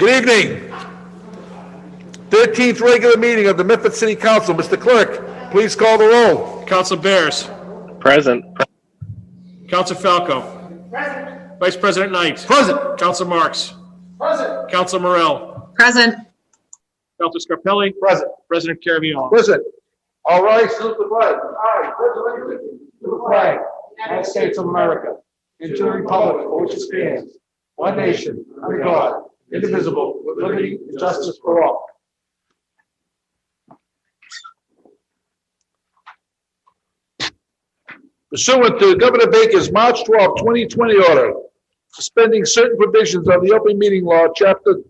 Good evening. 13th regular meeting of the Medford City Council. Mr. Clerk, please call the roll. Council Bears. Present. Council Falco. Present. Vice President Knight. Present. Council Marks. Present. Council Morell. Present. Council Scarpelli. Present. President Caraviallo. Present. All right, salute the flag. I pledge allegiance to the flag, United States of America, and to the republic for which it stands, one nation, under God, indivisible, with liberty and justice for all. Pursuant to Governor Baker's March 12, 2020 order, suspending certain provisions of the open meeting law, Chapter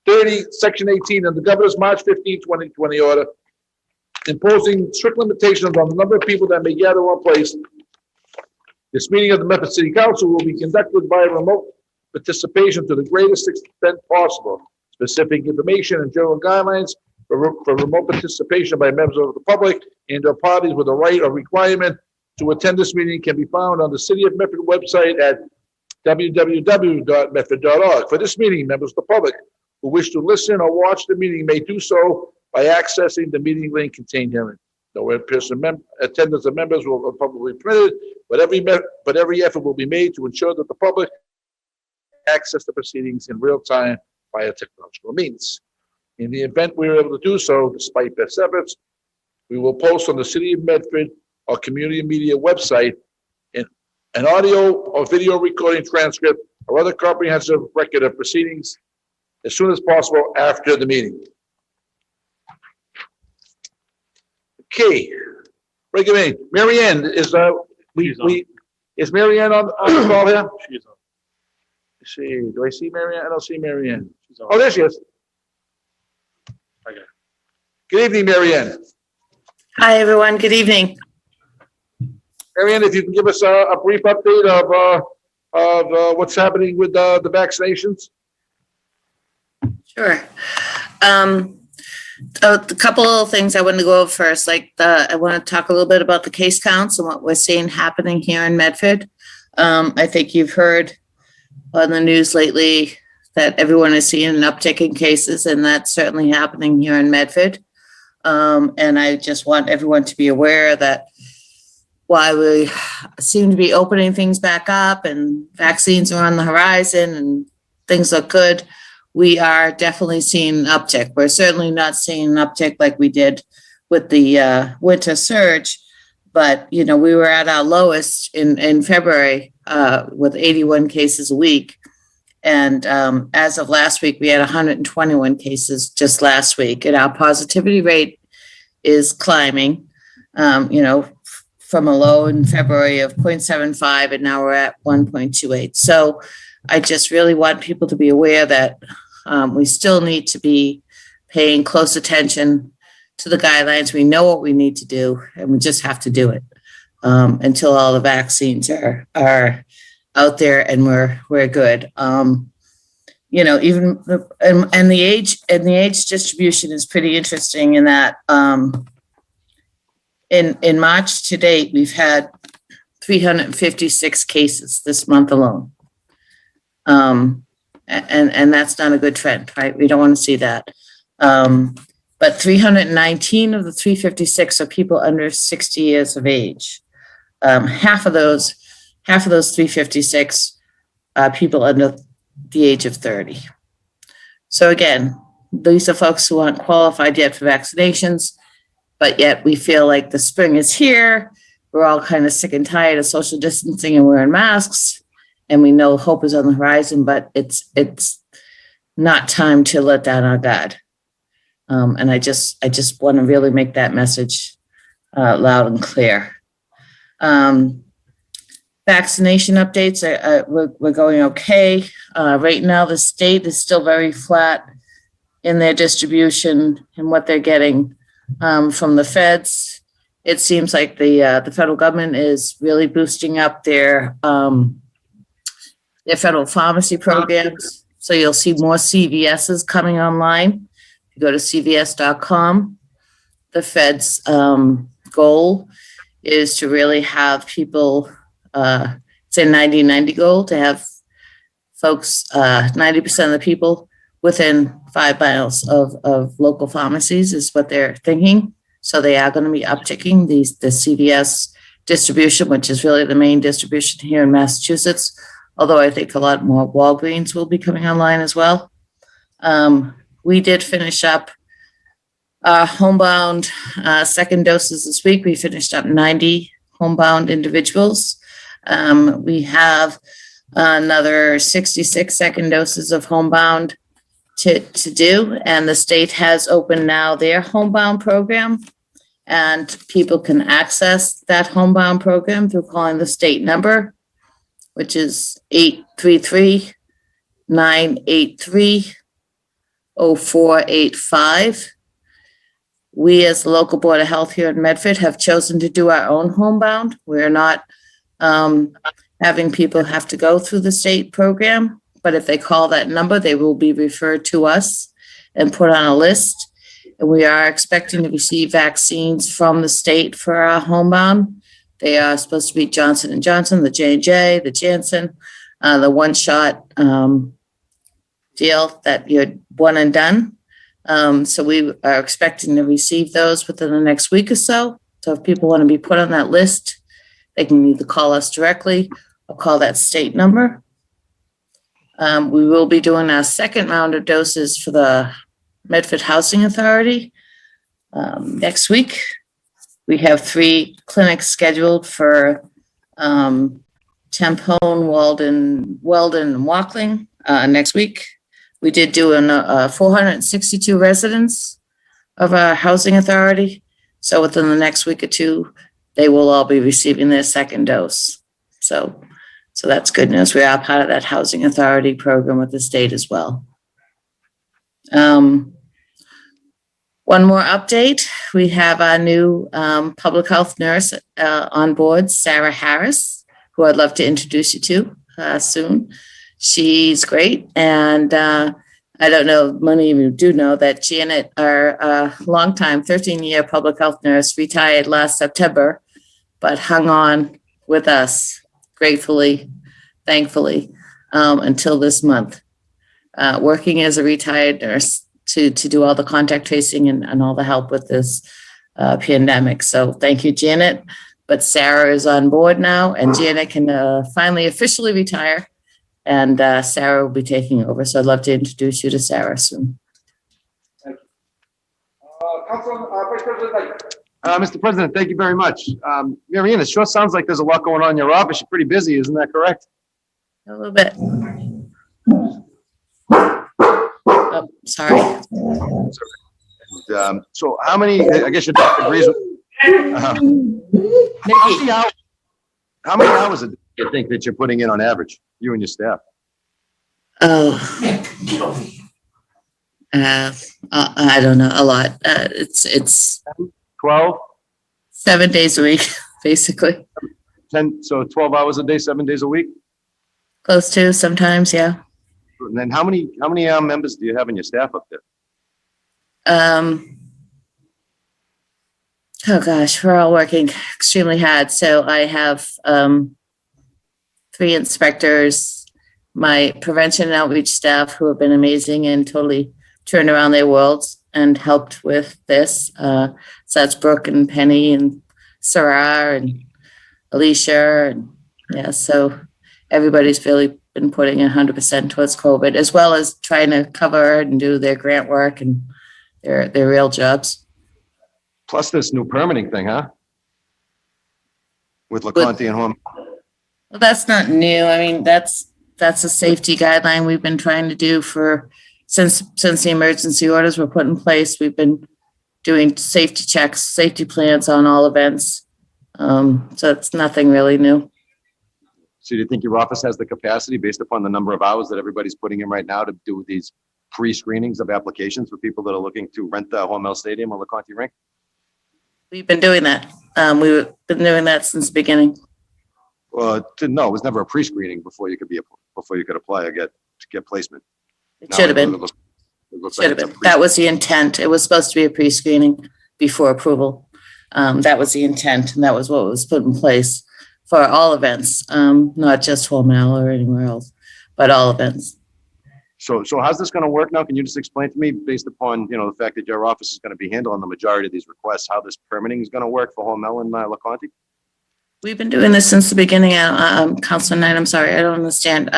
30, Section 18, and the Governor's March 15, 2020 order, imposing strict limitations on the number of people that may gather in one place. This meeting of the Medford City Council will be conducted by remote participation to the greatest extent possible. Specific information and general guidelines for remote participation by members of the public and or parties with a right or requirement to attend this meeting can be found on the City of Medford website at www.medford.org. For this meeting, members of the public who wish to listen or watch the meeting may do so by accessing the meeting link contained herein. No in-person attendance of members will probably be permitted, but every effort will be made to ensure that the public access the proceedings in real time via technological means. In the event we are able to do so, despite best efforts, we will post on the City of Medford or community media website an audio or video recording transcript or other comprehensive record of proceedings as soon as possible after the meeting. Okay, regular meeting. Mary Ann is is Mary Ann on the call here? She's on. Let's see, do I see Mary Ann? I don't see Mary Ann. She's on. Oh, there she is. Okay. Good evening, Mary Ann. Hi, everyone. Good evening. Mary Ann, if you can give us a brief update of what's happening with the vaccinations. Sure. A couple of things I want to go over first, I want to talk a little bit about the case counts and what we're seeing happening here in Medford. I think you've heard on the news lately that everyone is seeing an uptick in cases, and that's certainly happening here in Medford. And I just want everyone to be aware that while we seem to be opening things back up and vaccines are on the horizon and things look good, we are definitely seeing an uptick. We're certainly not seeing an uptick like we did with the winter surge, but we were at our lowest in February with 81 cases a week. And as of last week, we had 121 cases just last week, and our positivity rate is climbing, from a low in February of 0.75, and now we're at 1.28. So I just really want people to be aware that we still need to be paying close attention to the guidelines. We know what we need to do, and we just have to do it until all the vaccines are out there and we're good. Even and the age distribution is pretty interesting in that in March to date, we've had 356 cases this month alone. And that's not a good trend, right? We don't want to see that. But 319 of the 356 are people under 60 years of age. Half of those 356 are people under the age of 30. So again, these are folks who aren't qualified yet for vaccinations, but yet we feel like the spring is here. We're all kind of sick and tired of social distancing and wearing masks, and we know hope is on the horizon, but it's not time to let down our guard. And I just want to really make that message loud and clear. Vaccination updates, we're going okay. Right now, the state is still very flat in their distribution and what they're getting from the feds. It seems like the federal government is really boosting up their federal pharmacy programs. So you'll see more CVSs coming online. If you go to cvs.com, the Fed's goal is to really have people, it's a 90-90 goal, to have folks, 90% of the people within 5 miles of local pharmacies is what they're thinking. So they are going to be upticking the CVS distribution, which is really the main distribution here in Massachusetts. Although I think a lot more Walgreens will be coming online as well. We did finish up homebound second doses this week. We finished up 90 homebound individuals. We have another 66 second doses of homebound to do, and the state has opened now their homebound program, and people can access that homebound program through calling the state number, which is 833-983-0485. We, as the local Board of Health here in Medford, have chosen to do our own homebound. We're not having people have to go through the state program, but if they call that number, they will be referred to us and put on a list. And we are expecting to receive vaccines from the state for our homebound. They are supposed to be Johnson & Johnson, the J&J, the Janssen, the one-shot deal that you're one and done. So we are expecting to receive those within the next week or so. So if people want to be put on that list, they can either call us directly or call that state number. We will be doing our second round of doses for the Medford Housing Authority next week. We have 3 clinics scheduled for Tempone, Weldon, and Wakeling next week. We did do 462 residents of our housing authority. So within the next week or two, they will all be receiving their second dose. So that's good news. We are part of that housing authority program with the state as well. One more update. We have our new public health nurse on board, Sarah Harris, who I'd love to introduce you to soon. She's great. And I don't know, many of you do know that Janet, our longtime 13-year public health nurse, retired last September, but hung on with us gratefully, thankfully, until this month, working as a retired nurse to do all the contact tracing and all the help with this pandemic. So thank you, Janet. But Sarah is on board now, and Janet can finally officially retire. And Sarah will be taking over. So I'd love to introduce you to Sarah soon. Council Vice President Knight. Mr. President, thank you very much. Mary Ann, it sure sounds like there's a lot going on in your office. You're pretty busy, isn't that correct? A little bit. Oh, sorry. So how many, I guess your doctor agrees with, how many hours a day do you think that you're putting in on average, you and your staff? Oh. I don't know, a lot. It's 12, 7 days a week, basically. 10, so 12 hours a day, 7 days a week? Close to sometimes, yeah. And then how many members do you have in your staff up there? Oh gosh, we're all working extremely hard. So I have 3 inspectors, my prevention and outreach staff who have been amazing and totally turned around their worlds and helped with this. So that's Brooke and Penny and Sarah and Alicia. And yeah, so everybody's really been putting 100% towards COVID, as well as trying to cover and do their grant work and their real jobs. Plus this new permitting thing, huh? With LeConte and Hormel. Well, that's not new. I mean, that's a safety guideline we've been trying to do since the emergency orders were put in place. We've been doing safety checks, safety plans on all events. So it's nothing really new. So do you think your office has the capacity, based upon the number of hours that everybody's putting in right now, to do these pre-screenings of applications for people that are looking to rent the Hormel Stadium or LeConte Rink? We've been doing that. We've been doing that since the beginning. Well, no, it was never a pre-screening before you could apply or get placement. It should have been. It looks Should like have it's a been. That was the intent. It was supposed to be a pre-screening before approval. That was the intent, and that was what was put in place for all events, not just Hormel or anywhere else, but all events. So how's this gonna work now? Can you just explain to me, based upon, the fact that your office is gonna be handling the majority of these requests, how this permitting is gonna work for Hormel and LaConte? We've been doing this since the beginning, Councilman Knight, I'm sorry, I don't understand.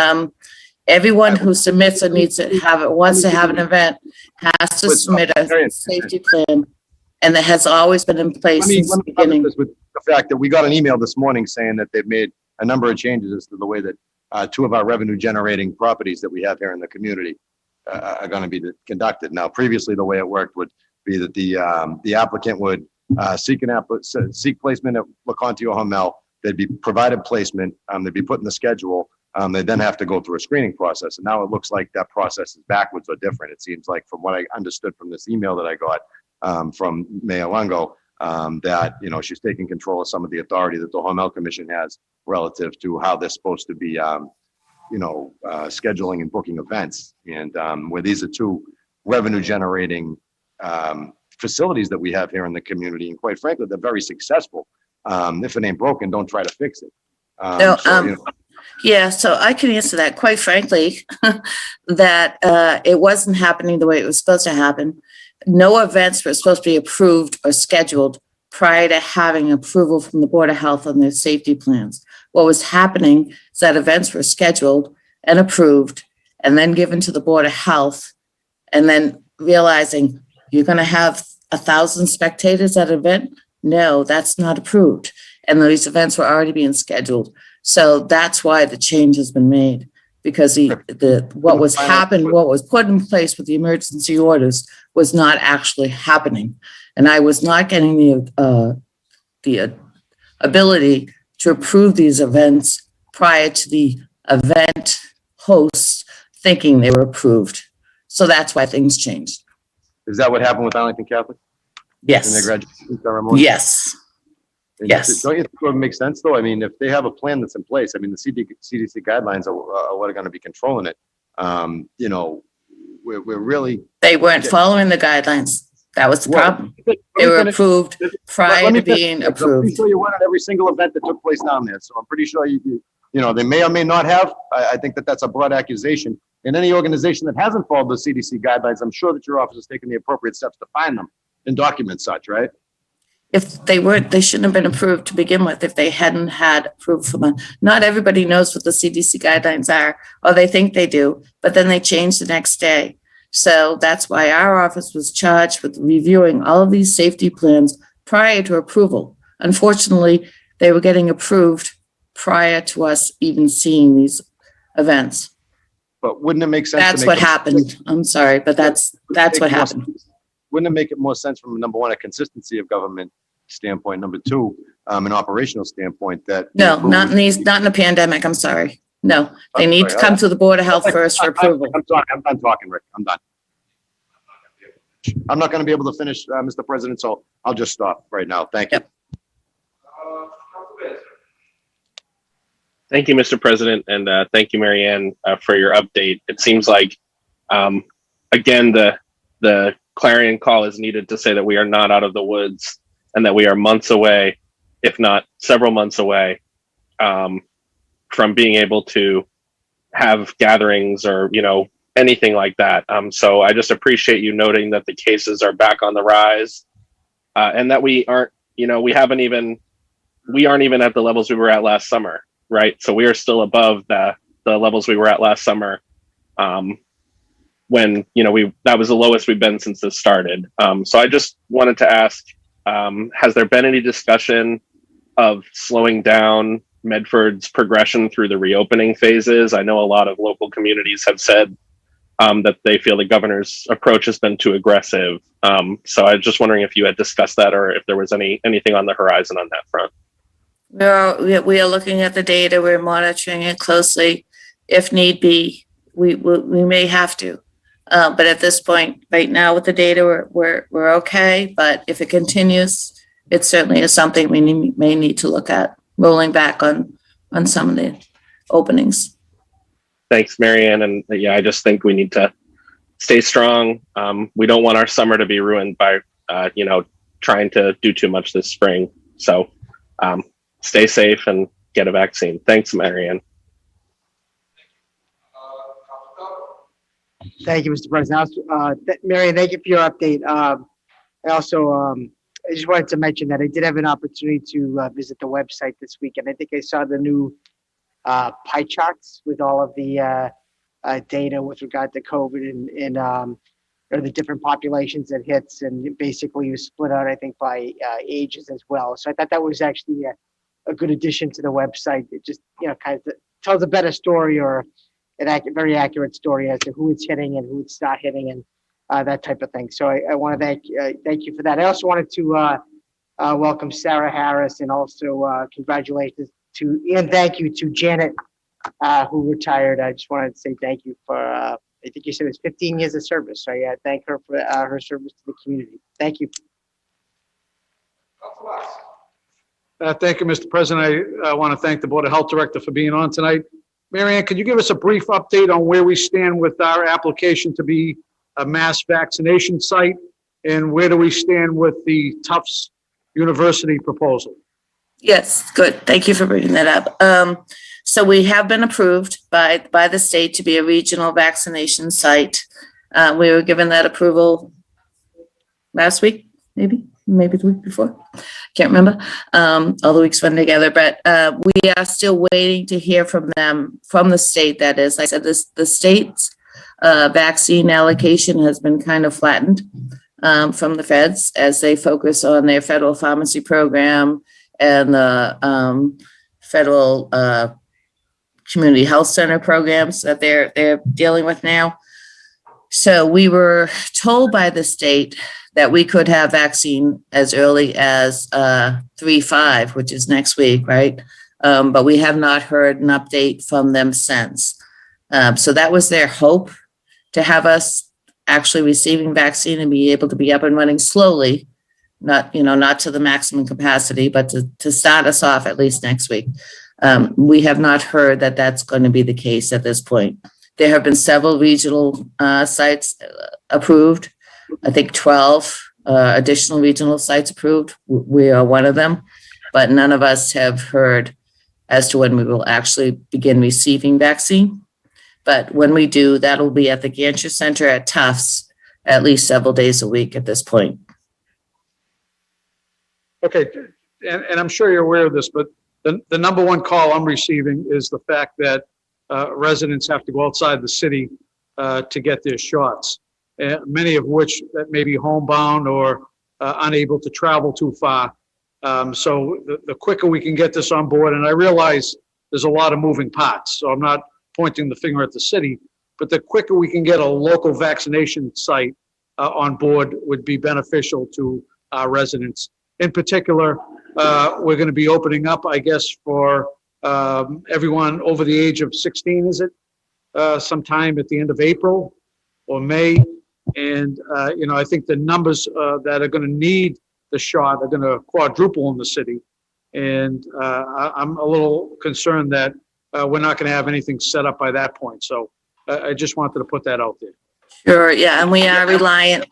Everyone who submits or needs to wants to have an event has to submit a safety plan. And that has always been in place since the Let me beginning. preface this with the fact that we got an email this morning saying that they've made a number of changes as to the way that two of our revenue generating properties that we have here in the community are going to be conducted. Now, previously, the way it worked would be that the applicant would seek placement at LaConte or Hormel. They'd be provided placement. They'd be put in the schedule. They then have to go through a screening process. And now it looks like that process is backwards or different. It seems like, from what I understood from this email that I got from Mayor Longo, that, she's taking control of some of the authority that the Hormel Commission has relative to how they're supposed to be, scheduling and booking events. And where these are two revenue generating facilities that we have here in the community. And quite frankly, they're very successful. If it ain't broken, don't try to fix it. Yeah, so I can answer that. Quite frankly, that it wasn't happening the way it was supposed to happen. No events were supposed to be approved or scheduled prior to having approval from the Board of Health on their safety plans. What was happening is that events were scheduled and approved and then given to the Board of Health, and then realizing you're going to have 1,000 spectators at an event. No, that's not approved. And these events were already being scheduled. So that's why the change has been made, because what was put in place with the emergency orders was not actually happening. And I was not getting the ability to approve these events prior to the event hosts thinking they were approved. So that's why things changed. Is that what happened with Arlington Catholic? In their Yes. graduation ceremony? Yes. And Yes. Don't you think it would make sense, though? I mean, if they have a plan that's in place, I mean, the CDC guidelines are what are going to be controlling it. We're really. They weren't following the guidelines. That was the problem. They were approved prior to being I'm approved. pretty sure you went at every single event that took place down there. So I'm pretty sure they may or may not have. I think that's a broad accusation. And any organization that hasn't followed the CDC guidelines, I'm sure that your office has taken the appropriate steps to find them and document such, right? If they weren't, they shouldn't have been approved to begin with if they hadn't had approval from them. Not everybody knows what the CDC guidelines are, or they think they do, but then they change the next day. So that's why our office was charged with reviewing all of these safety plans prior to approval. Unfortunately, they were getting approved prior to us even seeing these events. But wouldn't it make sense? That's what happened. I'm sorry, but that's what happened. Wouldn't it make it more sense from, number one, a consistency of government standpoint, number two, an operational standpoint that. No, not in a pandemic. I'm sorry. No, they need to come to the Board of Health first for approval. I'm done talking, Rick. I'm done. I'm not going to be able to finish, Mr. President, so I'll just stop right now. Thank you. Yep. Thank you, Mr. President, and thank you, Mary Ann, for your update. It seems like, again, the clarion call is needed to say that we are not out of the woods and that we are months away, if not several months away, from being able to have gatherings or, anything like that. So I just appreciate you noting that the cases are back on the rise, and that we aren't even at the levels we were at last summer, right? So we are still above the levels we were at last summer, when that was the lowest we've been since this started. So I just wanted to ask, has there been any discussion of slowing down Medford's progression through the reopening phases? I know a lot of local communities have said that they feel the governor's approach has been too aggressive. So I was just wondering if you had discussed that or if there was anything on the horizon on that front. We are looking at the data. We're monitoring it closely. If need be, we may have to. But at this point, right now with the data, we're okay. But if it continues, it certainly is something we may need to look at, rolling back on some of the openings. Thanks, Mary Ann. And yeah, I just think we need to stay strong. We don't want our summer to be ruined by, trying to do too much this spring. So stay safe and get a vaccine. Thanks, Mary Ann. Thank you, Mr. President. Marion, thank you for your update. I also, I just wanted to mention that I did have an opportunity to visit the website this week, and I think I saw the new pie charts with all of the data with regard to COVID and or the different populations it hits, and basically you split out, I think, by ages as well. So I thought that was actually a good addition to the website. It just, kind of tells a better story, or very accurate story as to who it's hitting and who it's not hitting, and that type of thing. So I want to thank you for that. I also wanted to welcome Sarah Harris, and also congratulations to and thank you to Janet, who retired. I just wanted to say thank you for, I think you said it was 15 years of service. So I thank her for her service to the community. Thank you. Thank you, Mr. President. I want to thank the Board of Health Director for being on tonight. Marianne, could you give us a brief update on where we stand with our application to be a mass vaccination site? And where do we stand with the Tufts University proposal? Yes, good. Thank you for bringing that up. So we have been approved by the state to be a regional vaccination site. We were given that approval last week, maybe the week before. Can't remember. All the weeks went together, but we are still waiting to hear from them, from the state. That is, like I said, the state's vaccine allocation has been kind of flattened from the feds as they focus on their federal pharmacy program and the federal community health center programs that they're dealing with now. So we were told by the state that we could have vaccine as early as 3/5, which is next week, right? But we have not heard an update from them since. So that was their hope, to have us actually receiving vaccine and be able to be up and running slowly, not to the maximum capacity, but to start us off at least next week. We have not heard that that's going to be the case at this point. There have been several regional sites approved. I think 12 additional regional sites approved. We are one of them, but none of us have heard as to when we will actually begin receiving vaccine. But when we do, that'll be at the Gantry Center at Tufts at least several days a week at this point. Okay, and I'm sure you're aware of this, but the number one call I'm receiving is the fact that residents have to go outside the city to get their shots, many of which that may be homebound or unable to travel too far. So the quicker we can get this on board, and I realize there's a lot of moving parts, so I'm not pointing the finger at the city, but the quicker we can get a local vaccination site on board would be beneficial to our residents. In particular, we're going to be opening up, I guess, for everyone over the age of 16, is it? Sometime at the end of April or May. And, I think the numbers that are going to need the shot are going to quadruple in the city. And I'm a little concerned that we're not going to have anything set up by that point. So I just wanted to put that out there. Sure, yeah, and we are reliant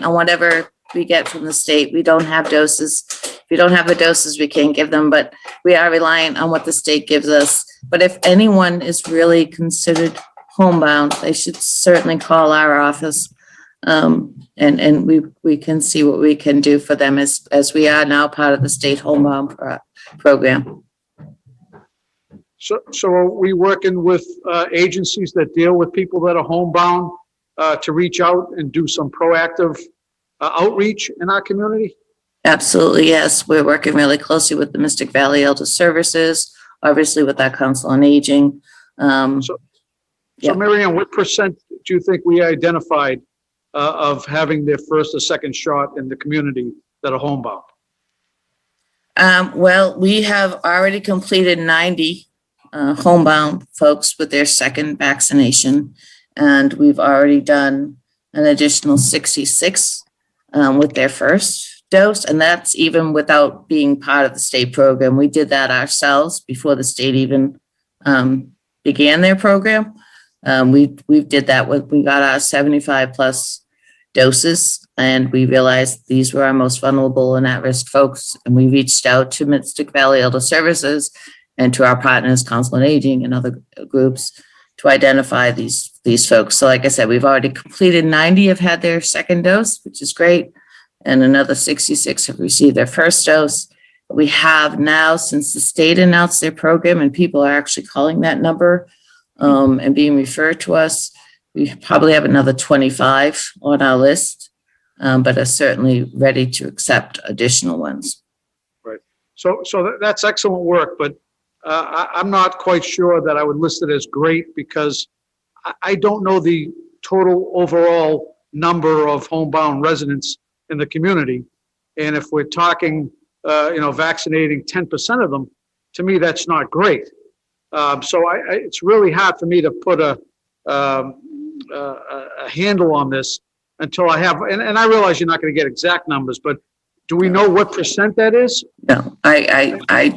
on whatever we get from the state. We don't have doses. If we don't have the doses, we can't give them, but we are reliant on what the state gives us. But if anyone is really considered homebound, they should certainly call our office. And we can see what we can do for them as we are now part of the state homebound program. So are we working with agencies that deal with people that are homebound to reach out and do some proactive outreach in our community? Absolutely, yes. We're working really closely with the Mystic Valley Elder Services, obviously with our Council on Aging. So Marianne, what percent do you think we identified of having their first or second shot in the community that are homebound? Well, we have already completed 90 homebound folks with their second vaccination, and we've already done an additional 66 with their first dose, and that's even without being part of the state program. We did that ourselves before the state even began their program. We did that we got our 75 plus doses, and we realized these were our most vulnerable and at-risk folks, and we reached out to Mystic Valley Elder Services and to our partners, Council on Aging and other groups, to identify these folks. So like I said, we've already completed 90 have had their second dose, which is great. And another 66 have received their first dose. We have now, since the state announced their program and people are actually calling that number and being referred to us, we probably have another 25 on our list, but are certainly ready to accept additional ones. So that's excellent work, but I'm not quite sure that I would list it as great because I don't know the total overall number of homebound residents in the community. And if we're talking, vaccinating 10% of them, to me, that's not great. So it's really hard for me to put a handle on this until I have, and I realize you're not going to get exact numbers, but do we know what percent that is? No, I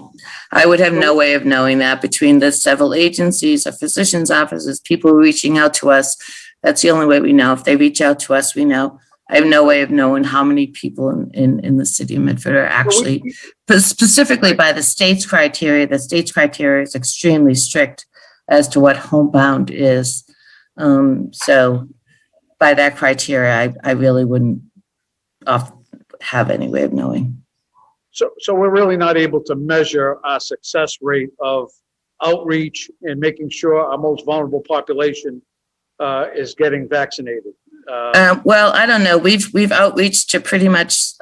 would have no way of knowing that between the several agencies, our physicians' offices, people reaching out to us. That's the only way we know. If they reach out to us, we know. I have no way of knowing how many people in the city of Medford are actually, specifically by the state's criteria. The state's criteria is extremely strict as to what homebound is. So by that criteria, I really wouldn't have any way of knowing. So we're really not able to measure our success rate of outreach and making sure our most vulnerable population is getting vaccinated. Well, I don't know. We've outreached to pretty much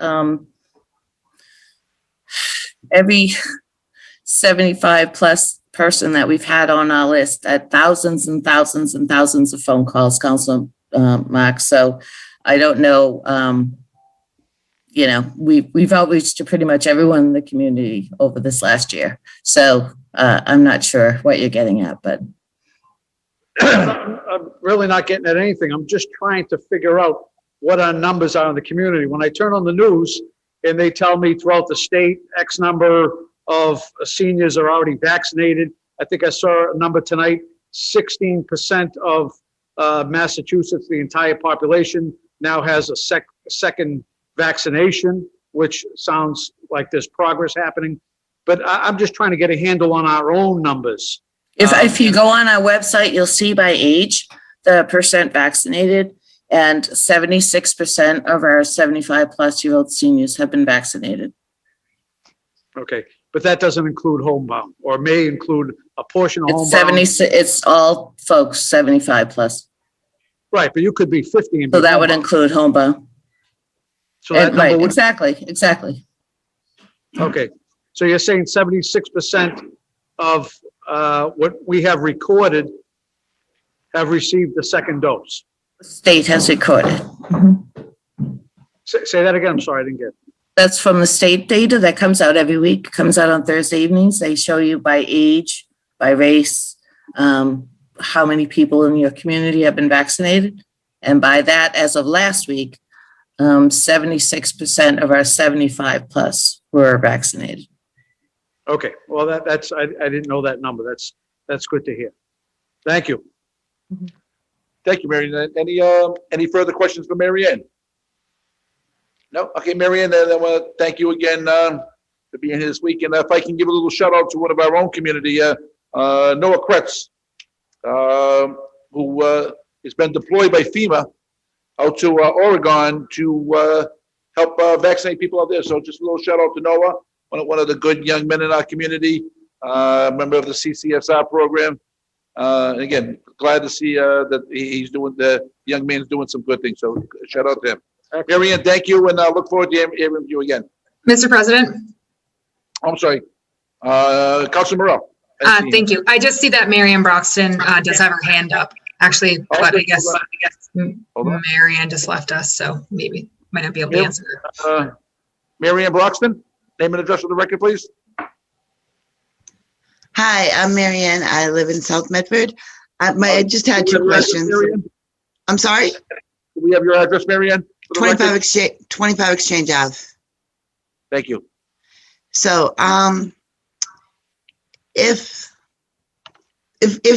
every 75 plus person that we've had on our list at thousands and thousands and thousands of phone calls, Councilor Mark. So I don't know. We've outreached to pretty much everyone in the community over this last year. So I'm not sure what you're getting at, but. I'm really not getting at anything. I'm just trying to figure out what our numbers are in the community. When I turn on the news and they tell me throughout the state, X number of seniors are already vaccinated. I think I saw a number tonight, 16% of Massachusetts, the entire population now has a second vaccination, which sounds like there's progress happening. But I'm just trying to get a handle on our own numbers. If you go on our website, you'll see by age, the percent vaccinated, and 76% of our 75 plus year old seniors have been vaccinated. Okay, but that doesn't include homebound, or may include a portion of It's homebound. it's all folks 75 plus. Right, but you could be 50 and be So that would homebound. include homebound. So that Right, number would, exactly. okay. So you're saying 76% of what we have recorded have received the second dose. State has recorded. Say that again. I'm sorry, I didn't get it. That's from the state data that comes out every week, comes out on Thursday evenings. They show you by age, by race, how many people in your community have been vaccinated. And by that, as of last week, 76% of our 75 plus were vaccinated. Okay, well, that's I didn't know that number. That's good to hear. Thank you. Thank you, Mary Ann. Any further questions for Mary Ann? No? Okay, Mary Ann, then I want to thank you again for being here this week. And if I can give a little shout out to one of our own community, Noah Kretz, who has been deployed by FEMA out to Oregon to help vaccinate people out there. So just a little shout out to Noah, one of the good young men in our community, member of the CCSR program. And again, glad to see that he's doing, the young man's doing some good things. So shout out to him. Mary Ann, thank you, and I look forward to hearing you again. Mr. President, I'm sorry, Councilor Morrell. thank you. I just see that Marianne Broxton does have her hand up. Actually, but I guess Hold on. Marianne just left us, so maybe might not be able to Yep. answer. Mary Ann Broxton, name and address for the record, please. Hi, I'm Marianne. I live in South Medford. I just had two questions. Mary Ann? I'm sorry, Do we have your address, Mary Ann? for the record? 25 Exchange Ave. Thank you. So, if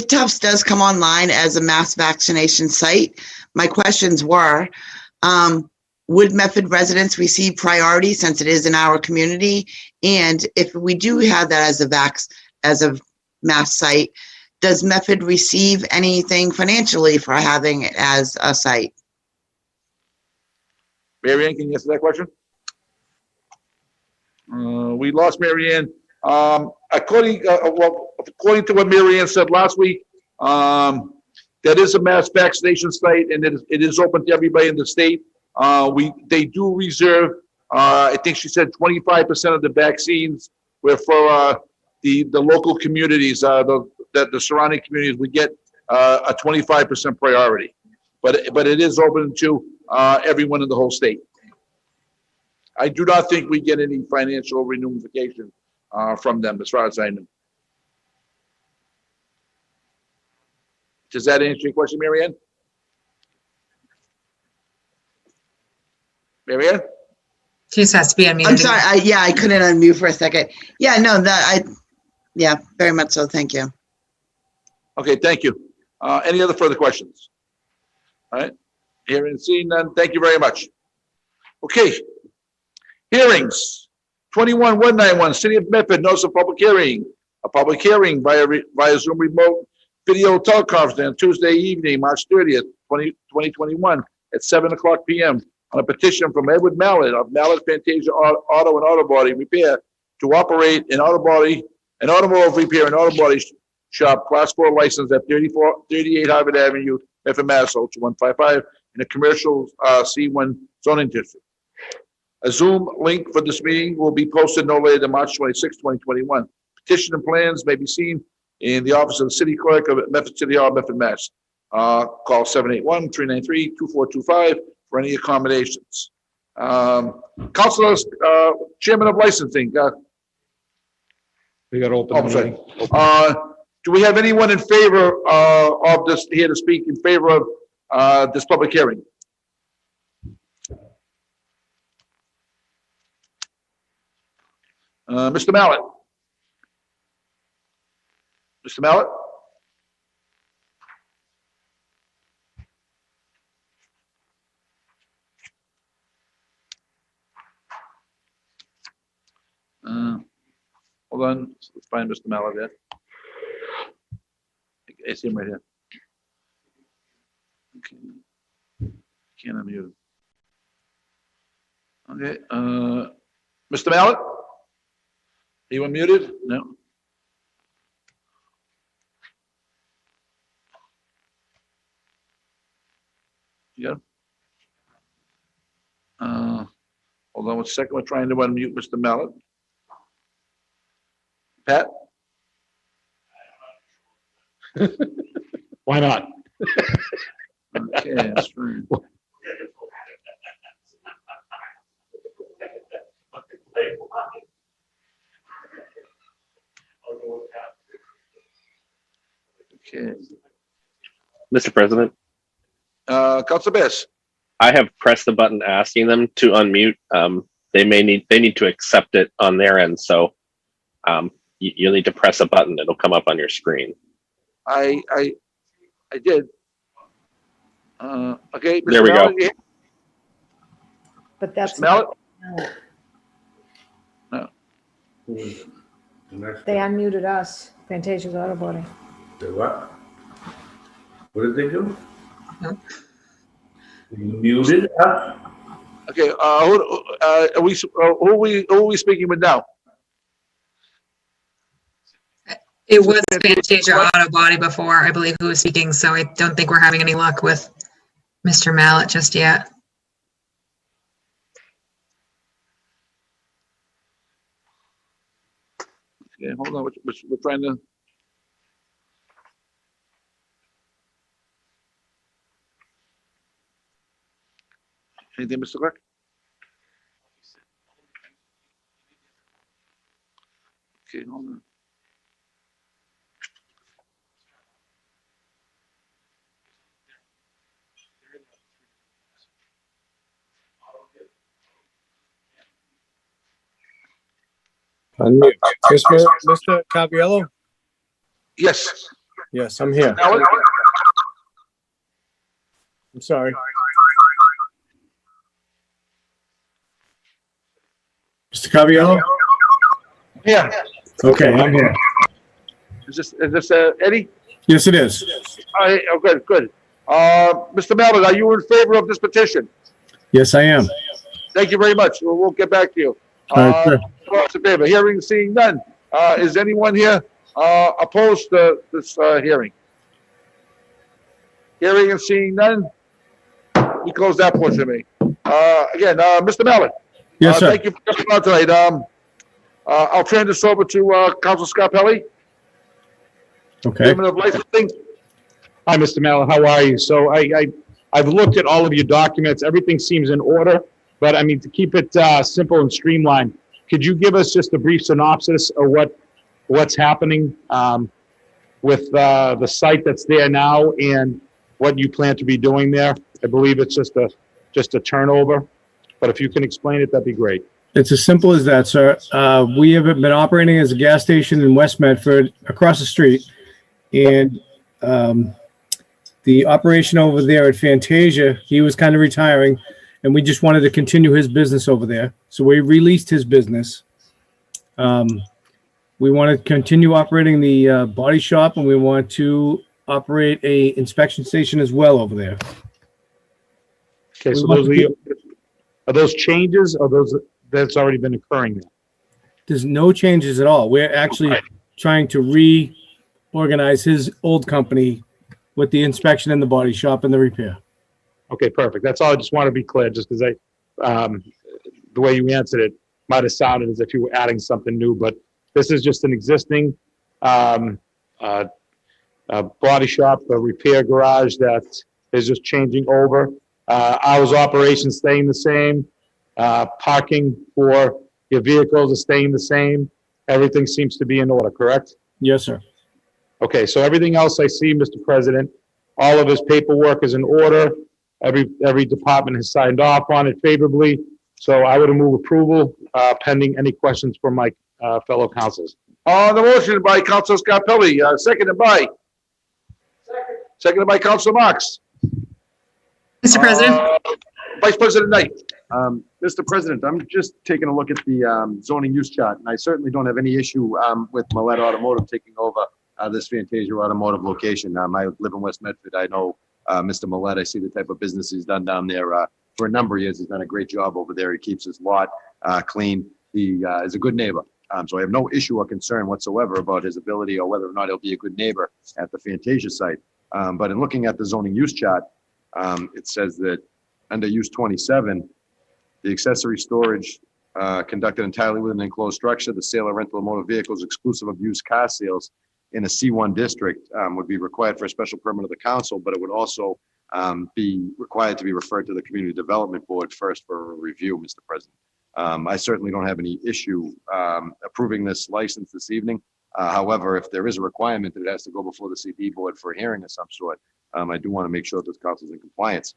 Tufts does come online as a mass vaccination site, my questions were, would Medford residents receive priority since it is in our community? And if we do have that as a mass site, does Medford receive anything financially for having it as a site? Mary Ann, can you answer that question? We lost Mary Ann. According to what Mary Ann said last week, that is a mass vaccination site and it is open to everybody in the state. They do reserve, I think she said 25% of the vaccines were for the local communities, the surrounding communities would get a 25% priority. But it is open to everyone in the whole state. I do not think we get any financial remuneration from them, as far as I know. Does that answer your question, Mary Ann? Mary Ann? She just has to be unmuted. I'm sorry, I couldn't unmute for a second. Yeah, no, yeah, very much so, thank you. Okay, thank you. Any other further questions? All right, hearing and seeing none, thank you very much. Okay, hearings. 21191, City of Medford, notice of public hearing. A public hearing via Zoom remote video teleconference on Tuesday evening, March 30th, 2021 at 7:00 p.m. on a petition from Edward Mallett of Mallett Fantasia Auto and Auto Body Repair to operate an automotive repair and auto body shop, class 4 license at 38 Harvard Avenue, Medford, Mass. 02155 in a commercial C1 zoning district. A Zoom link for this meeting will be posted no later than March 26, 2021. Petition and plans may be seen in the office of the city clerk of Medford City Hall, Medford, Mass. Call 781-393-2425 for any accommodations. Councilors, Chairman of Licensing. We got to open the meeting. Do we have anyone in favor of this, here to speak in favor of this public hearing? Mr. Mallett? Mr. Mallett? Hold on, let's find Mr. Mallett there. I see him right here. Okay. Can't unmute. Okay, Mr. Mallett? Are you unmuted? No. You got him? Hold on one second. We're trying to unmute Mr. Mallett. Pat? Why not? Okay, that's fine. Okay. Mr. President, Council Bass? I have pressed the button asking them to unmute. They need to accept it on their end. So you'll need to press a button. It'll come up on your screen. I did. Okay. Mr. There we go. Mallett, But that's, Mr. Mallett? they unmuted us, Fantasia's Auto Body. Say what? What did they do? Nope. You muted us? Okay, who are we speaking with now? It was Fantasia Auto Body before, I believe, who was speaking, so I don't think we're having any luck with Mr. Mallett just yet. Okay, hold on, we're trying to. Anything, Mr. Clerk? Okay, hold on. Unmute. Yes, Mr. Caviello? Yes. Yes, I'm here. Mallett? I'm sorry. Mr. Caviello? Yeah. Okay, I'm here. Is this Eddie? Yes, it is. All right, oh, good, good. Mr. Mallett, are you in favor of this petition? Yes, I am. Thank you very much. We'll get back to you. All right, sure. All those in favor, hearing, seeing none. Is anyone here, opposed to this, hearing? Hearing and seeing none? We close that portion of me. Again, Mr. Mallett. Yes, sir. Thank you for coming on tonight. I'll turn this over to, Council Scarpelli, Okay. Chairman of Licensing. Hi, Mr. Mallett, how are you? So I've looked at all of your documents. Everything seems in order, but I mean, to keep it simple and streamlined, could you give us just a brief synopsis of what's happening with the site that's there now and what you plan to be doing there? I believe it's just a turnover, but if you can explain it, that'd be great. It's as simple as that, sir. We have been operating as a gas station in West Medford across the street. And the operation over there at Fantasia, he was kind of retiring, and we just wanted to continue his business over there. So we released his business. We want to continue operating the body shop, and we want to operate a inspection station as well over there. Okay, so We want are those changes or that's already been occurring there? There's no changes at all. We're actually trying to reorganize his old company with the inspection and the body shop and the repair. Okay, perfect. That's all. I just want to be clear, just because the way you answered it might have sounded as if you were adding something new, but this is just an existing body shop, a repair garage that is just changing over. Hours of operation staying the same. Parking for your vehicles is staying the same. Everything seems to be in order, correct? Yes, sir. Okay, so everything else I see, Mr. President, all of his paperwork is in order. Every department has signed off on it favorably. So I would move approval, pending any questions from my fellow councils. On the motion by Council Scarpelli, seconded by? Seconded by Council Marks. Mr. President, Vice President Knight. Mr. President, I'm just taking a look at the zoning use chart, and I certainly don't have any issue with Millet Automotive taking over this Fantasia Automotive location. I live in West Medford. I know Mr. Millet. I see the type of business he's done down there for a number of years. He's done a great job over there. He keeps his lot clean. He is a good neighbor. So I have no issue or concern whatsoever about his ability or whether or not he'll be a good neighbor at the Fantasia site. But in looking at the zoning use chart, it says that under use 27, the accessory storage conducted entirely within an enclosed structure, the sale or rental of motor vehicles exclusive of used car sales in a C1 district would be required for a special permit of the council, but it would also be required to be referred to the Community Development Board first for a review, Mr. President. I certainly don't have any issue approving this license this evening. However, if there is a requirement that it has to go before the CD Board for a hearing of some sort, I do want to make sure that the council is in compliance.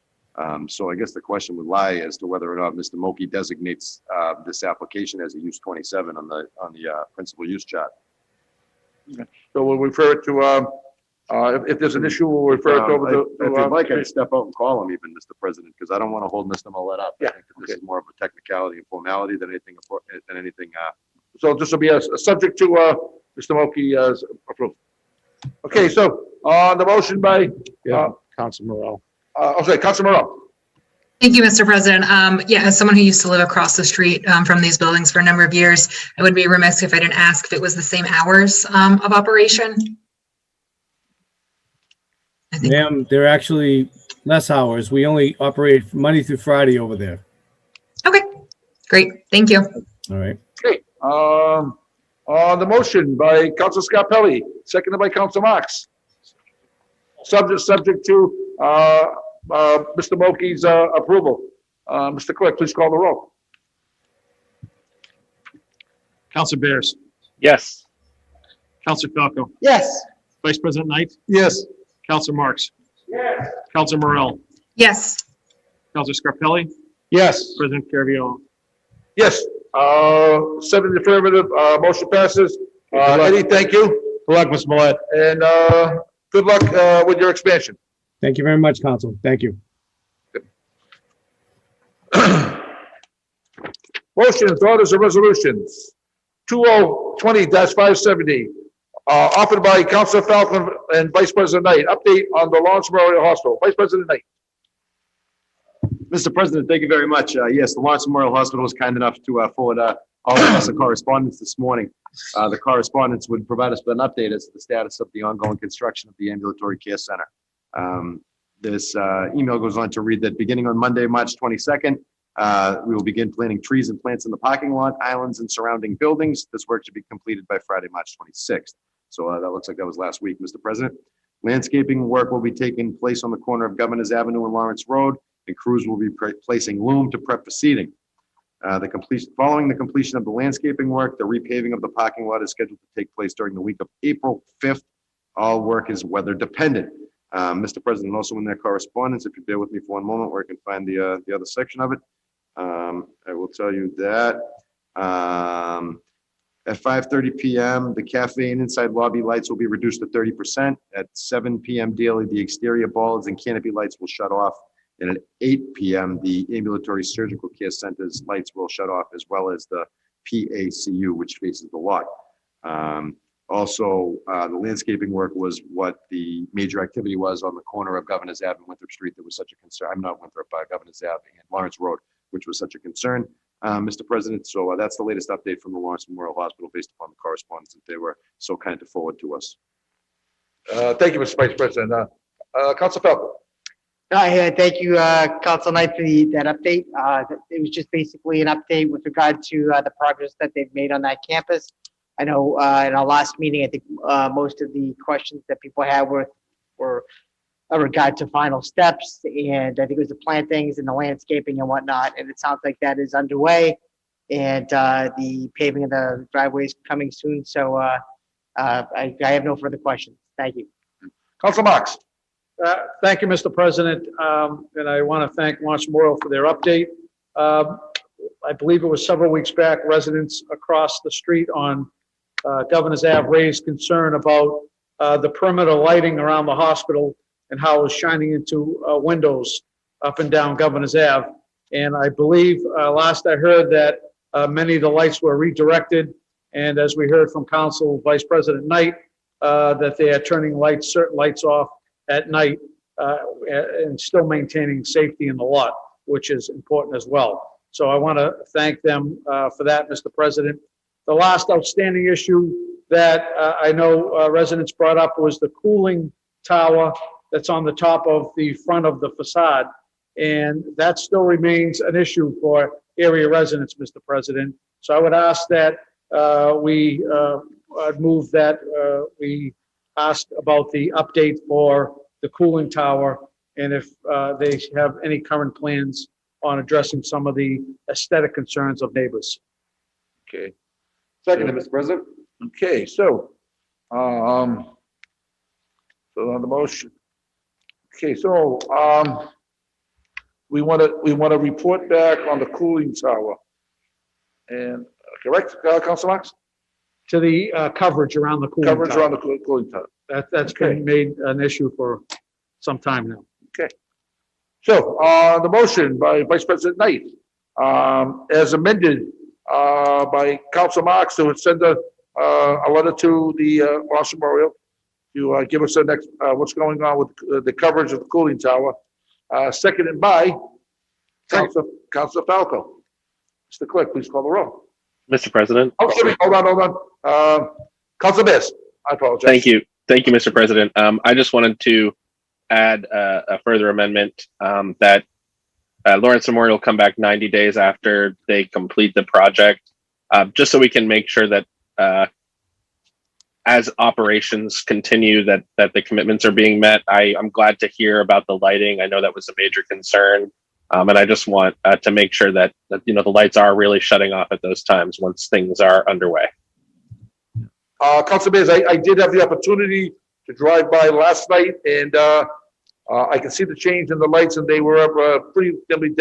So I guess the question would lie as to whether or not Mr. Moki designates this application as a use 27 on the principal use chart. So we'll refer it to, if there's an issue, we'll refer it over to. If you'd like, I'd step out and call him even, Mr. President, because I don't want to hold Mr. Millet up. Yeah, I think that this is more of a technicality and formality than anything. So this will be a subject to, Mr. Moki's approval. Okay, so on the motion by, Council Morel. Council Morel. thank you, Mr. President. Yeah, as someone who used to live across the street from these buildings for a number of years, I would be remiss if I didn't ask if it was the same hours of operation. I think, Ma'am, they're actually less hours. We only operate Monday through Friday over there. okay, great, thank you. All right. Okay, on the motion by Council Scarpelli, seconded by Council Marks. Subject to, Mr. Moki's, approval. Mr. Clerk, please call the roll. Council Bears, Yes. Council Falco, Yes. Vice President Knight, Yes. Council Marks. Yes. Council Morel, Yes, Council Scarpelli, Yes. President Carviallo. Yes, 7 affirmative, motion passes. Eddie, thank you, Good luck, Mr. Millet. and, good luck, with your expansion. Thank you very much, Council. Thank you. Motions, orders, and resolutions. 2020-570. Offered by Councilor Falcon and Vice President Knight. Update on the Lawrence Memorial Hospital. Vice President Knight. Mr. President, thank you very much. Yes, the Lawrence Memorial Hospital was kind enough to forward all of us a correspondence this morning. The correspondence would provide us with an update as to the status of the ongoing construction of the ambulatory care center. This email goes on to read that beginning on Monday, March 22nd, we will begin planting trees and plants in the parking lot, islands, and surrounding buildings. This work should be completed by Friday, March 26th. So that looks like that was last week, Mr. President. Landscaping work will be taking place on the corner of Governors Avenue and Lawrence Road, and crews will be placing loom to prep for seating. Following the completion of the landscaping work, the repaving of the parking lot is scheduled to take place during the week of April 5th. All work is weather dependent. Mr. President, also in their correspondence, if you bear with me for one moment where I can find the other section of it, I will tell you that at 5:30 p.m., the cafe and inside lobby lights will be reduced to 30%. At 7 p.m. daily, the exterior bollards and canopy lights will shut off. And at 8 p.m., the ambulatory surgical care center's lights will shut off, as well as the PACU, which faces the lot. Also, the landscaping work was what the major activity was on the corner of Governors Ave and Winthrop Street. That was such a concern. I'm not Winthrop, Governors Ave and Lawrence Road, which was such a concern, Mr. President. So that's the latest update from the Lawrence Memorial Hospital based upon the correspondence that they were so kind to forward to us. Thank you, Mr. Vice President. Councilor Falcon. Thank you, Council Knight, for that update. It was just basically an update with regard to the progress that they've made on that campus. I know in our last meeting, I think most of the questions that people had were in regard to final steps, and I think it was the plantings and the landscaping and whatnot, and it sounds like that is underway, and the paving of the driveways coming soon. So I have no further questions. Thank you. Councilor Marks. Thank you, Mr. President. And I want to thank Lawrence Memorial for their update. I believe it was several weeks back, residents across the street on Governors Ave raised concern about the perimeter lighting around the hospital and how it was shining into windows up and down Governors Ave. And I believe last I heard that many of the lights were redirected. And as we heard from Council Vice President Knight, that they are turning certain lights off at night and still maintaining safety in the lot, which is important as well. So I want to thank them for that, Mr. President. The last outstanding issue that I know residents brought up was the cooling tower that's on the top of the front of the facade. And that still remains an issue for area residents, Mr. President. So I would ask that I'd move that we ask about the update for the cooling tower and if they have any current plans on addressing some of the aesthetic concerns of neighbors. Okay. Second, Mr. President. Okay, so on the motion. Okay, so we want to report back on the cooling tower. And correct, Councilor Marks? To the coverage around the cooling Coverage tower. around the cooling tower. That's Okay. been made an issue for some time now. Okay. So, the motion by Vice President Knight, as amended, by Council Marks to send a letter to the Lawrence Memorial to give us the next, what's going on with the coverage of the cooling tower. Seconded by Councilor Falco. Mr. Clerk, please call the roll. Mr. President. Oh, sorry, hold on. Councilor Bears, I apologize. Thank you, Mr. President. I just wanted to add a further amendment that Lawrence Memorial come back 90 days after they complete the project, just so we can make sure that as operations continue, that the commitments are being met. I'm glad to hear about the lighting. I know that was a major concern. And I just want to make sure that the lights are really shutting off at those times once things are underway. Councilor Bears, I did have the opportunity to drive by last night, and I can see the change in the lights, and they were pretty dimly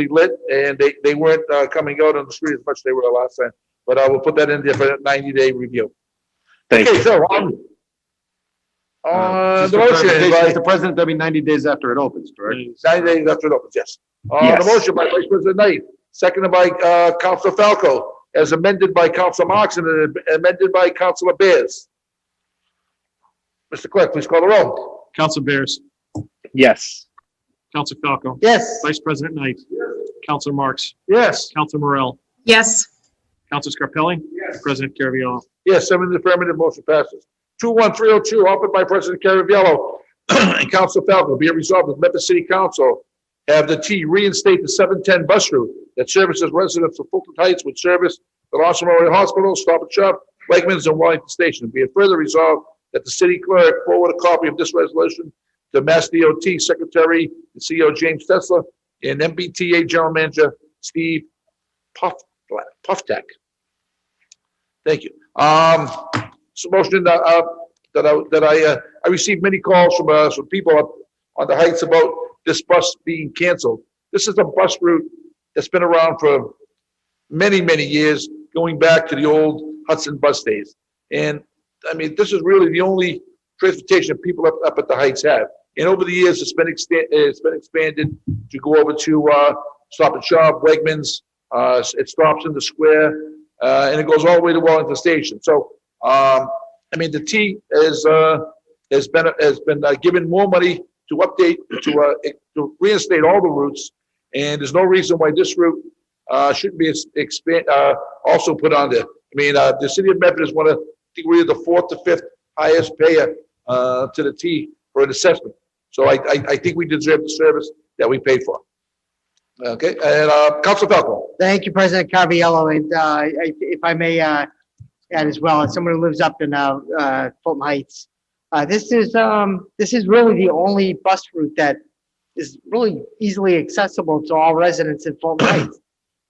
lit, and they weren't coming out on the street as much as they were last time. But I will put that in there for a 90-day review. Thank you. So the motion by Mr. President, that'll be 90 days after it opens, correct? 90 days after it opens, yes. Yes. The motion by Vice President Knight, seconded by Councilor Falco, as amended by Council Marks and amended by Councilor Bears. Mr. Clerk, please call the roll. Council Bears, Yes. Council Falco, Yes. Vice President Knight, Council Marks, Yes. Council Morel, Yes. Council Scarpelli, President Caraviallo. Yes, 7 in the affirmative, motion passes. 21302, offered by President Caraviallo and Council Falco, be it resolved that Memphis City Council have the T reinstate the 710 bus route that services residents of Fulton Heights with service the Lawson Memorial Hospital, Stop and Shop, Wegmans, and Wellington Station. Be it further resolved that the city clerk forward a copy of this resolution to Mass DOT Secretary and CEO James Tesla and MBTA General Manager Steve Puftak. Thank you. So motion that I received many calls from people on the Heights about this bus being canceled. This is a bus route that's been around for many, many years, going back to the old Hudson bus days. And I mean, this is really the only transportation people up at the Heights have. And over the years, it's been expanded to go over to Stop and Shop, Wegmans. It stops in the square, and it goes all the way to Wellington Station. So, I mean, the T has been given more money to update to reinstate all the routes, and there's no reason why this route shouldn't be also put on there. I mean, the city of Medford is I think we're the 4th to 5th highest payer to the T for an assessment. So I think we deserve the service that we paid for. Okay, and Council Falco. Thank you, President Caraviallo, and if I may add as well, as someone who lives up in Fulton Heights, this is really the only bus route that is really easily accessible to all residents in Fulton Heights.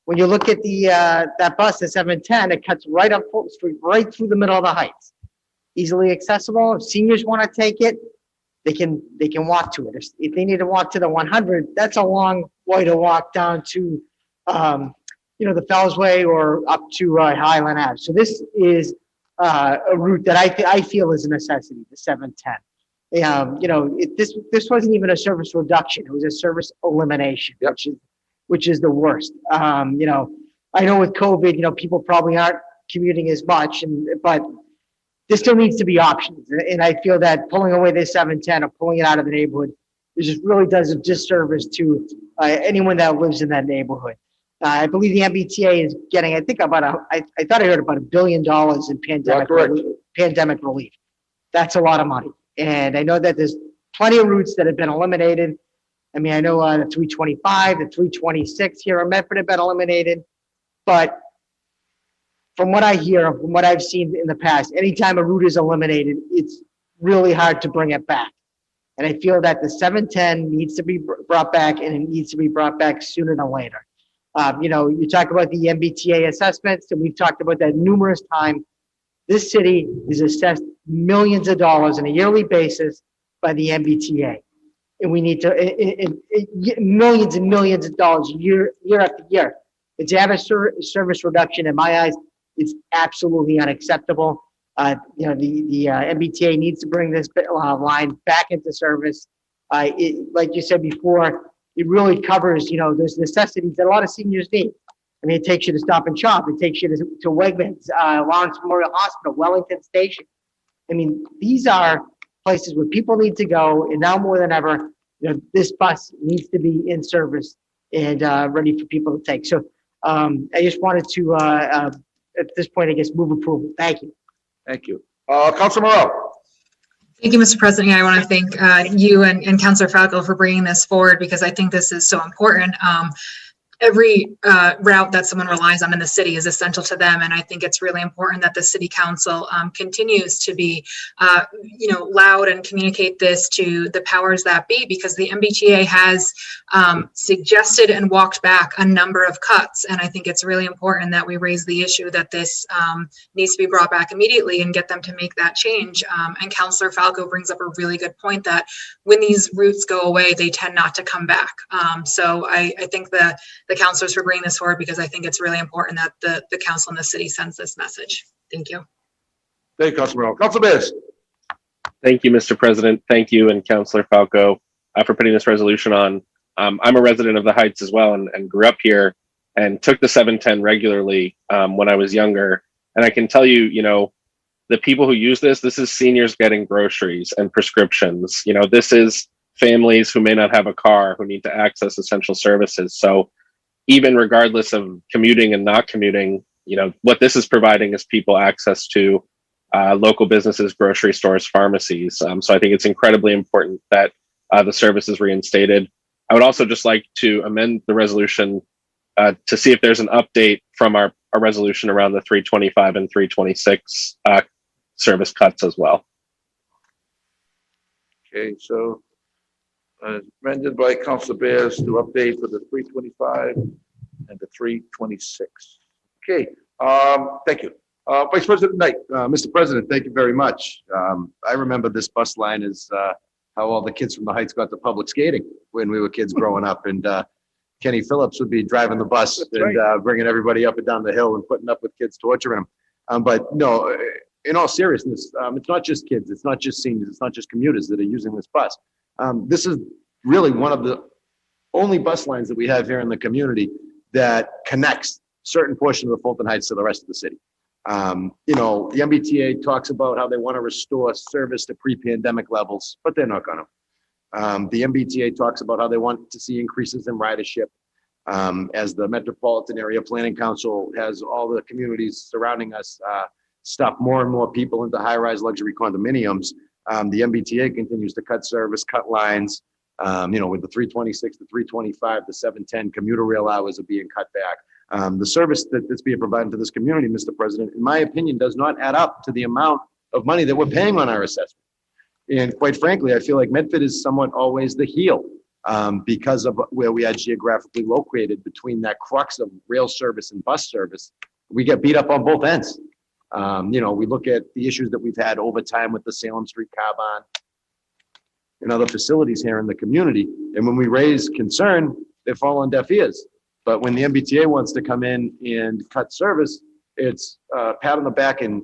When you look at that bus, the 710, it cuts right up Fulton Street, right through the middle of the Heights. Easily accessible. If seniors want to take it, they can walk to it. If they need to walk to the 100, that's a long way to walk down to, the Fells Way or up to Highland Ave. So this is a route that I feel is a necessity, the 710. This wasn't even a service reduction; it was a service elimination, Yep. which is the worst. I know with COVID, people probably aren't commuting as much, but there still needs to be options. And I feel that pulling away this 710 or pulling it out of the neighborhood, it just really does a disservice to anyone that lives in that neighborhood. I believe the MBTA is getting, I thought I heard about $1 billion in pandemic relief. That's a lot of money. And I know that there's plenty of routes that have been eliminated. I mean, I know the 325, the 326 here in Medford have been eliminated. But from what I hear, from what I've seen in the past, anytime a route is eliminated, it's really hard to bring it back. And I feel that the 710 needs to be brought back, and it needs to be brought back sooner than later. You talk about the MBTA assessments, and we've talked about that numerous times. This city is assessed millions of dollars on a yearly basis by the MBTA. And we need to, millions and millions of dollars year after year. And to have a service reduction, in my eyes, is absolutely unacceptable. The MBTA needs to bring this line back into service. Like you said before, it really covers, those necessities that a lot of seniors need. I mean, it takes you to Stop and Shop. It takes you to Wegmans, Lawrence Memorial Hospital, Wellington Station. I mean, these are places where people need to go, and now more than ever, this bus needs to be in service and ready for people to take. So I just wanted to, at this point, I guess, move approval. Thank you. Thank you. Councilor Morel. Thank you, Mr. President. I want to thank you and Councilor Falco for bringing this forward, because I think this is so important. Every route that someone relies on in the city is essential to them. And I think it's really important that the city council continues to be, loud and communicate this to the powers that be, because the MBTA has suggested and walked back a number of cuts. And I think it's really important that we raise the issue that this needs to be brought back immediately and get them to make that change. And Councilor Falco brings up a really good point that when these routes go away, they tend not to come back. So I think the councilors for bringing this forward, because I think it's really important that the council and the city sends this message. Thank you. Thank you, Councilor Morel. Councilor Bears. Thank you, Mr. President. Thank you and Councilor Falco for putting this resolution on. I'm a resident of the Heights as well and grew up here. and took the 710 regularly when I was younger. And I can tell you, the people who use this is seniors getting groceries and prescriptions. This is families who may not have a car who need to access essential services. So even regardless of commuting and not commuting, what this is providing is people access to local businesses, grocery stores, pharmacies. So I think it's incredibly important that the service is reinstated. I would also just like to amend the resolution to see if there's an update from our resolution around the 325 and 326 service cuts as well. Okay, so amended by Council Bears to update for the 325 and the 326. Okay, thank you. Vice President Knight. Mr. President, thank you very much. I remember this bus line is how all the kids from the Heights got to public skating when we were kids growing up. And Kenny Phillips would be driving the bus and bringing everybody up and down the hill and putting up with kids torturing them. But no, in all seriousness, it's not just kids, it's not just seniors, it's not just commuters that are using this bus. This is really one of the only bus lines that we have here in the community that connects certain portion of the Fulton Heights to the rest of the city. The MBTA talks about how they want to restore service to pre-pandemic levels, but they're not going to. The MBTA talks about how they want to see increases in ridership. As the Metropolitan Area Planning Council has all the communities surrounding us stuff more and more people into high-rise luxury condominiums, the MBTA continues to cut service, cut lines. With the 326, the 325, the 710 commuter rail hours are being cut back. The service that's being provided to this community, Mr. President, in my opinion, does not add up to the amount of money that we're paying on our assessment. And quite frankly, I feel like Medford is somewhat always the heel because of where we are geographically located between that crux of rail service and bus service. We get beat up on both ends. We look at the issues that we've had over time with the Salem Street car barn and other facilities here in the community. And when we raise concern, they fall on deaf ears. But when the MBTA wants to come in and cut service, it's pat on the back and,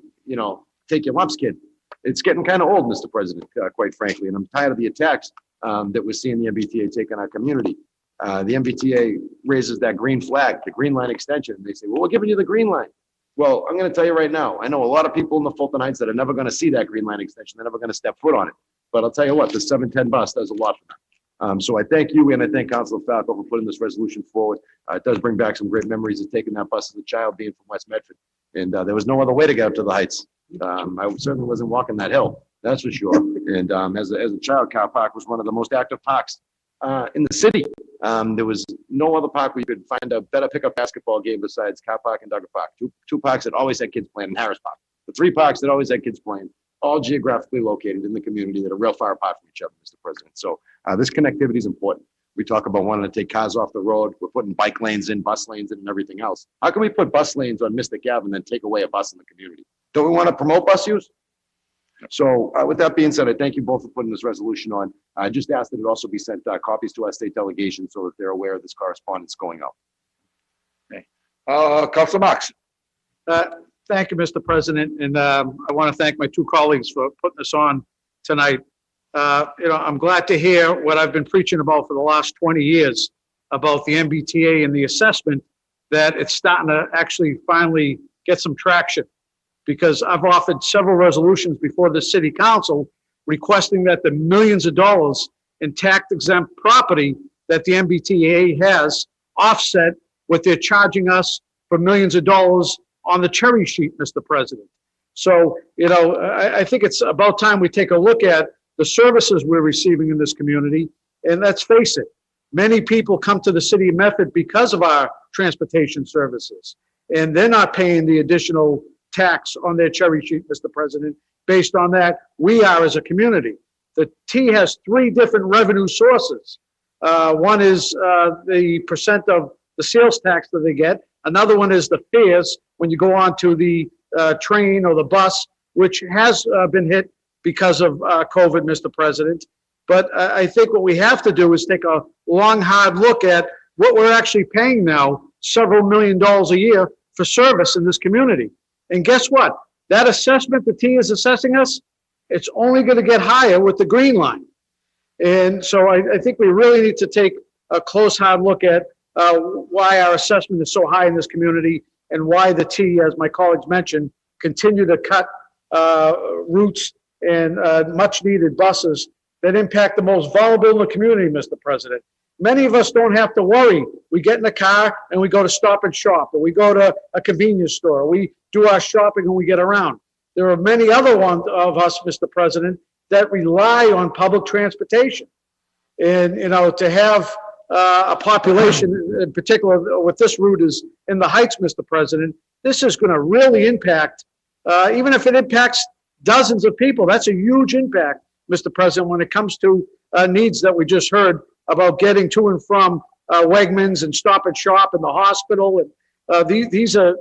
take your lumps, kid. It's getting kind of old, Mr. President, quite frankly. And I'm tired of the attacks that we're seeing the MBTA take on our community. The MBTA raises that green flag, the green line extension. And they say, well, we're giving you the green line. Well, I'm going to tell you right now, I know a lot of people in the Fulton Heights that are never going to see that green line extension. They're never going to step foot on it. But I'll tell you what, the 710 bus does a lot for them. So I thank you and I thank Councilor Falco for putting this resolution forward. It does bring back some great memories of taking that bus as a child, being from West Medford. And there was no other way to get up to the Heights. I certainly wasn't walking that hill, that's for sure. And as a child, Car Park was one of the most active parks in the city. There was no other park where you could find a better pickup basketball game besides Car Park and Duggar Park. Two parks that always had kids playing in Harris Park. The three parks that always had kids playing, all geographically located in the community that are real far apart from each other, Mr. President. So this connectivity is important. We talk about wanting to take cars off the road. We're putting bike lanes in, bus lanes in, and everything else. How can we put bus lanes on Mystic Ave and then take away a bus in the community? Don't we want to promote bus use? So with that being said, I thank you both for putting this resolution on. I just asked that it also be sent copies to our state delegation so that they're aware of this correspondence going out. Okay. Councilor Marks. Thank you, Mr. President, and I want to thank my two colleagues for putting this on tonight. I'm glad to hear what I've been preaching about for the last 20 years about the MBTA and the assessment, that it's starting to actually finally get some traction. Because I've offered several resolutions before the city council requesting that the millions of dollars in tax exempt property that the MBTA has offset what they're charging us for millions of dollars on the cherry sheet, Mr. President. So, I think it's about time we take a look at the services we're receiving in this community. And let's face it, many people come to the city of Medford because of our transportation services. And they're not paying the additional tax on their cherry sheet, Mr. President. Based on that, we are as a community. The T has three different revenue sources. One is the percent of the sales tax that they get. Another one is the fares when you go on to the train or the bus, which has been hit because of COVID, Mr. President. But I think what we have to do is take a long, hard look at what we're actually paying now, several $1 million a year for service in this community. And guess what? That assessment the T is assessing us, it's only going to get higher with the green line. And so I think we really need to take a close, hard look at why our assessment is so high in this community and why the T, as my colleagues mentioned, continue to cut routes and much-needed buses that impact the most vulnerable in the community, Mr. President. Many of us don't have to worry. We get in the car and we go to Stop and Shop, or we go to a convenience store, or we do our shopping and we get around. There are many other ones of us, Mr. President, that rely on public transportation. And, you know, to have a population, in particular with this route is in the Heights, Mr. President, this is going to really impact, even if it impacts dozens of people, that's a huge impact, Mr. President, when it comes to needs that we just heard about getting to and from Wegmans and Stop and Shop and the hospital. And these are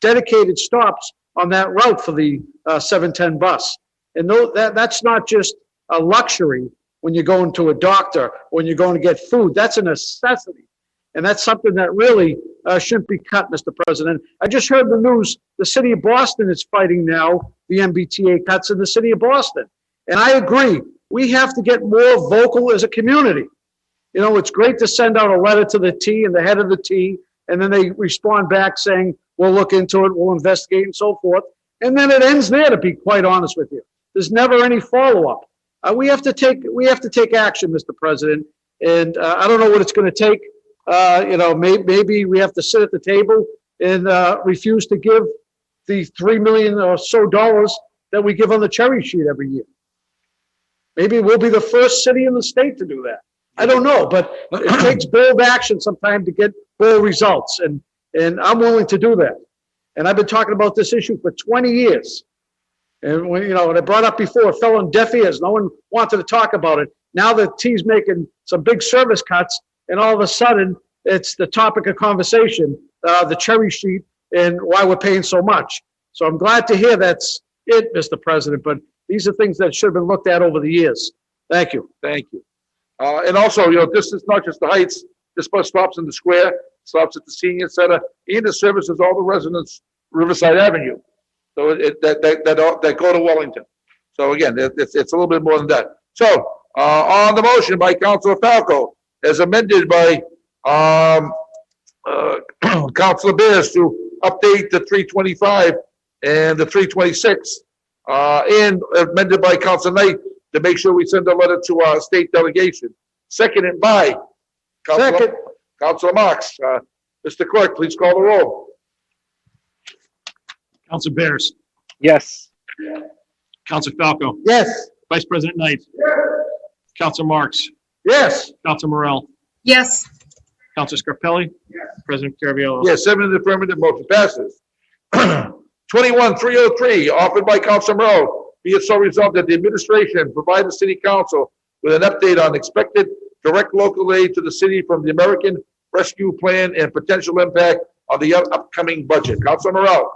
dedicated stops on that route for the 710 bus. And that's not just a luxury when you're going to a doctor, when you're going to get food. That's a necessity. And that's something that really shouldn't be cut, Mr. President. I just heard the news, the city of Boston is fighting now the MBTA cuts in the city of Boston. And I agree, we have to get more vocal as a community. You know, it's great to send out a letter to the T and the head of the T, and then they respond back saying, we'll look into it, we'll investigate and so forth. And then it ends there, to be quite honest with you. There's never any follow-up. We have to take action, Mr. President. And I don't know what it's going to take. You know, maybe we have to sit at the table and refuse to give the $3 million or so that we give on the cherry sheet every year. Maybe we'll be the first city in the state to do that. I don't know, but it takes bold action sometimes to get bold results, and I'm willing to do that. And I've been talking about this issue for 20 years. And when, you know, when I brought up before, it fell on deaf ears. No one wanted to talk about it. Now the T's making some big service cuts, and all of a sudden it's the topic of conversation, the cherry sheet, and why we're paying so much. So I'm glad to hear that's it, Mr. President, but these are things that should have been looked at over the years. Thank you. Thank you. And also, you know, this is not just the Heights. This bus stops in the square, stops at the senior center, and it services all the residents Riverside Avenue. So that go to Wellington. So again, it's a little bit more than that. So on the motion by Councilor Falco, as amended by Councilor Bears to update the 325 and the 326, and amended by Councilor Knight to make sure we send a letter to our state delegation. Seconded by Councilor Marks. Mr. Clerk, please call the roll. Council Bears, Yes. Council Falco, Yes. Vice President Knight, Council Marks, Yes. Council Morel, Yes. Council Scarpelli, President Caraviallo. Yes, 7 in the affirmative, motion passes. 21-303, offered by Councilor Morel. Be it so resolved that the administration provide the city council with an update on expected direct local aid to the city from the American Rescue Plan and potential impact on the upcoming budget. Councilor Morel.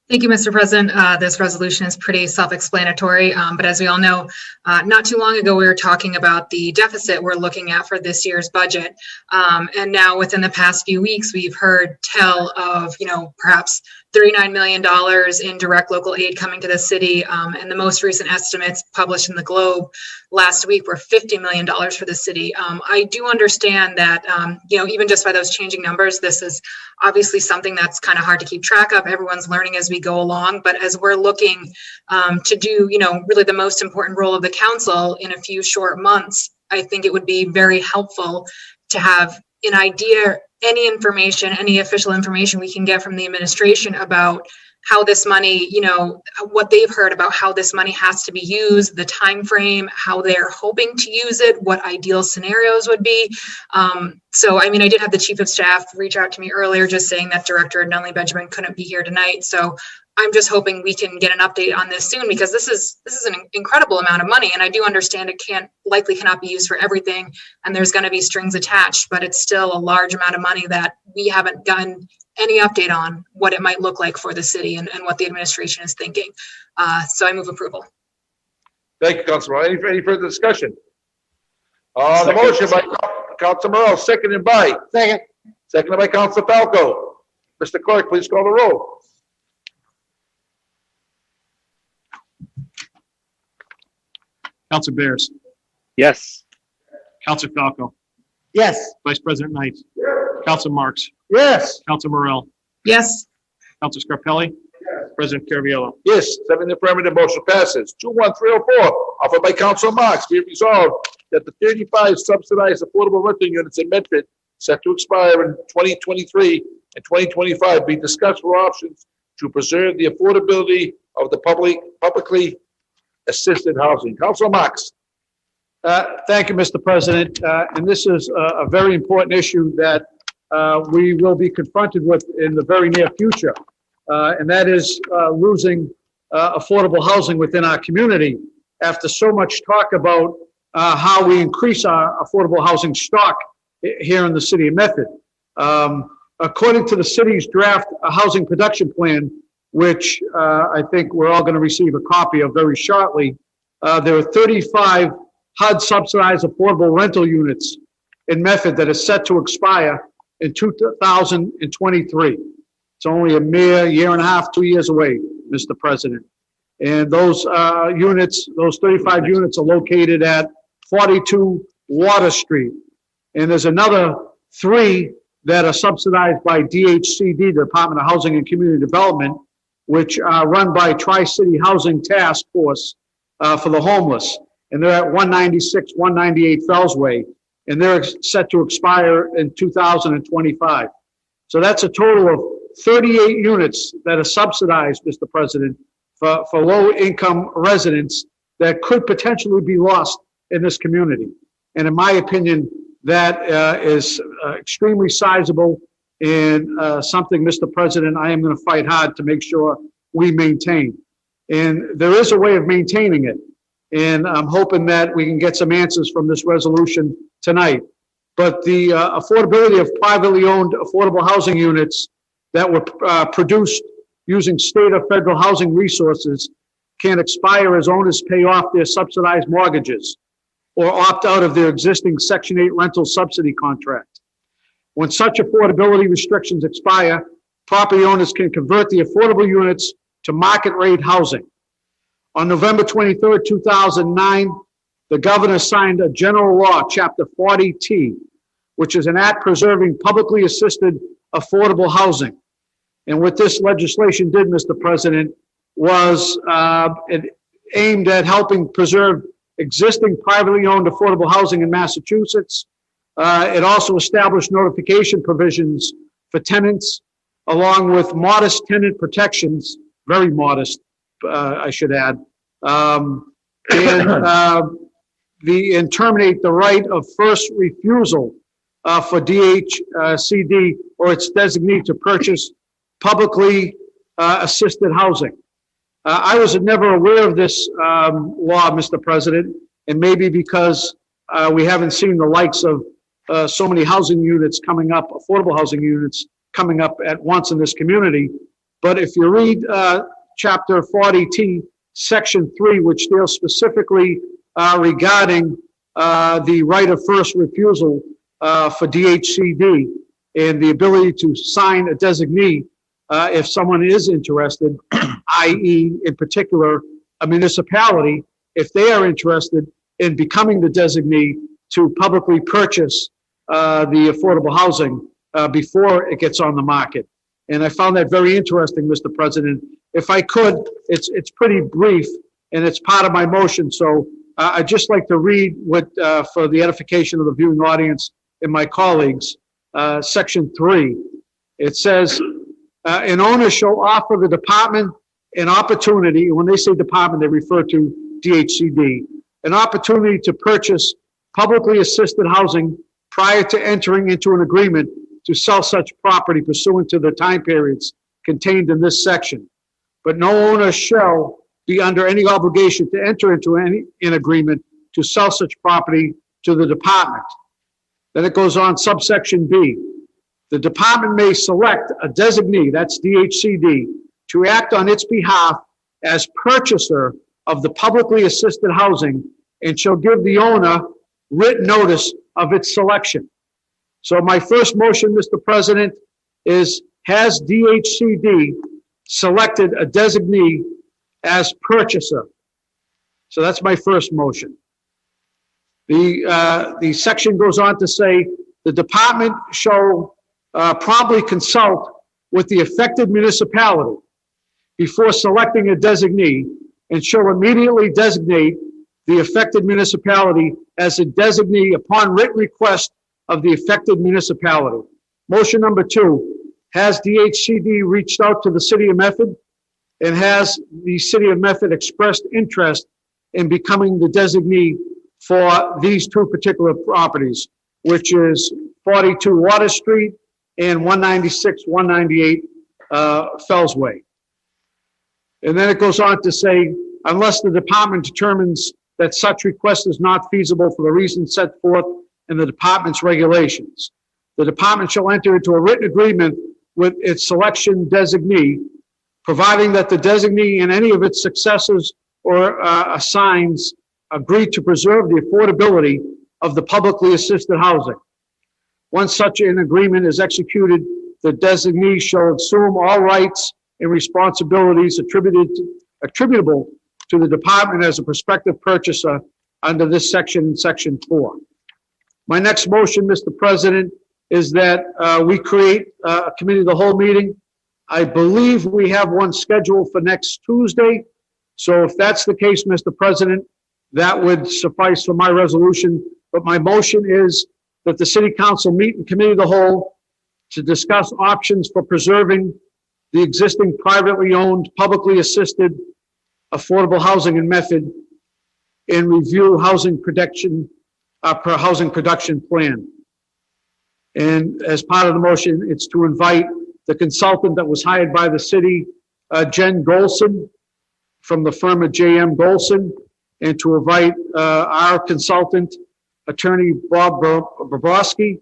Thank you, Mr. President. This resolution is pretty self-explanatory, but as we all know, not too long ago, we were talking about the deficit we're looking at for this year's budget. And now within the past few weeks, we've heard tell of, you know, perhaps $39 million in direct local aid coming to the city. And the most recent estimates published in the Globe last week were $50 million for the city. I do understand that, you know, even just by those changing numbers, this is obviously something that's kind of hard to keep track of. Everyone's learning as we go along, but as we're looking to do, you know, really the most important role of the council in a few short months, I think it would be very helpful to have an idea, any information, any official information we can get from the administration about how this money, you know, what they've heard about how this money has to be used, the time frame, how they're hoping to use it, what ideal scenarios would be. So, I mean, I did have the chief of staff reach out to me earlier, just saying that Director Nunley Benjamin couldn't be here tonight. So I'm just hoping we can get an update on this soon, because this is an incredible amount of money. And I do understand it likely cannot be used for everything, and there's going to be strings attached, but it's still a large amount of money that we haven't gotten any update on what it might look like for the city and what the administration is thinking. So I move approval. Thank you, Councilor Morel. Any further discussion? The motion by Councilor Morel, seconded by Councilor Falco. Mr. Clerk, please call the roll. Council Bears, Yes. Council Falco, Yes. Vice President Knight, Council Marks, Yes. Council Morel, Yes. Council Scarpelli, President Carviallo. Yes, 7 affirmative, motion passes. 21304, offered by Council Marks, be it resolved that the 35 subsidized affordable rental units in Medford set to expire in 2023 and 2025 be discussed for options to preserve the affordability of the publicly assisted housing. Council Marks. Thank you, Mr. President. And this is a very important issue that we will be confronted with in the very near future. And that is losing affordable housing within our community after so much talk about how we increase our affordable housing stock here in the city of Medford. According to the city's draft housing production plan, which I think we're all going to receive a copy of very shortly, there are 35 HUD subsidized affordable rental units in Medford that is set to expire in 2023. It's only a mere year and a half, 2 years away, Mr. President. And those units, those 35 units are located at 42 Water Street. And there's another 3 that are subsidized by DHCD, the Department of Housing and Community Development, which are run by Tri-City Housing Task Force for the homeless. And they're at 196, 198 Fellsway, and they're set to expire in 2025. So that's a total of 38 units that are subsidized, Mr. President, for low-income residents that could potentially be lost in this community. And in my opinion, that is extremely sizable and something, Mr. President, I am going to fight hard to make sure we maintain. And there is a way of maintaining it. And I'm hoping that we can get some answers from this resolution tonight. But the affordability of privately owned affordable housing units that were produced using state or federal housing resources can expire as owners pay off their subsidized mortgages or opt out of their existing Section 8 rental subsidy contract. When such affordability restrictions expire, property owners can convert the affordable units to market rate housing. On November 23rd, 2009, the governor signed a general law, Chapter 40T, which is an act preserving publicly assisted affordable housing. And what this legislation did, Mr. President, was it aimed at helping preserve existing privately owned affordable housing in Massachusetts. It also established notification provisions for tenants, along with modest tenant protections, very modest, I should add, and terminate the right of first refusal for DHCD or its designee to purchase publicly assisted housing. I was never aware of this law, Mr. President, and maybe because we haven't seen the likes of so many housing units coming up, affordable housing units coming up at once in this community. But if you read Chapter 40T, Section 3, which deals specifically regarding the right of first refusal for DHCD and the ability to sign a designee if someone is interested, i.e. in particular a municipality, if they are interested in becoming the designee to publicly purchase the affordable housing before it gets on the market. And I found that very interesting, Mr. President. If I could, it's pretty brief and it's part of my motion. So I'd just like to read what, for the edification of the viewing audience and my colleagues, Section 3. It says, an owner shall offer the department an opportunity, when they say department, they refer to DHCD, an opportunity to purchase publicly assisted housing prior to entering into an agreement to sell such property pursuant to the time periods contained in this section. But no owner shall be under any obligation to enter into an agreement to sell such property to the department. Then it goes on, subsection B. The department may select a designee, that's DHCD, to act on its behalf as purchaser of the publicly assisted housing and shall give the owner written notice of its selection. So my first motion, Mr. President, is has DHCD selected a designee as purchaser? So that's my first motion. The section goes on to say the department shall promptly consult with the affected municipality before selecting a designee and shall immediately designate the affected municipality as a designee upon written request of the affected municipality. Motion number 2, has DHCD reached out to the city of Medford, and has the city of Medford expressed interest in becoming the designee for these 2 particular properties, which is 42 Water Street and 196, 198 Fells Way. And then it goes on to say, unless the department determines that such request is not feasible for the reasons set forth in the department's regulations, the department shall enter into a written agreement with its selection designee, providing that the designee and any of its successors or assigns agree to preserve the affordability of the publicly assisted housing. Once such an agreement is executed, the designee shall assume all rights and responsibilities attributable to the department as a prospective purchaser under this section, section 4. My next motion, Mr. President, is that we create a committee of the whole meeting. I believe we have one scheduled for next Tuesday. So if that's the case, Mr. President, that would suffice for my resolution. But my motion is that the city council meet in committee of the whole to discuss options for preserving the existing privately owned, publicly assisted, affordable housing in Medford and review housing production plan. And as part of the motion, it's to invite the consultant that was hired by the city, Jen Golson, from the firm of J.M. Golson, and to invite our consultant, attorney Bob Bobrowski,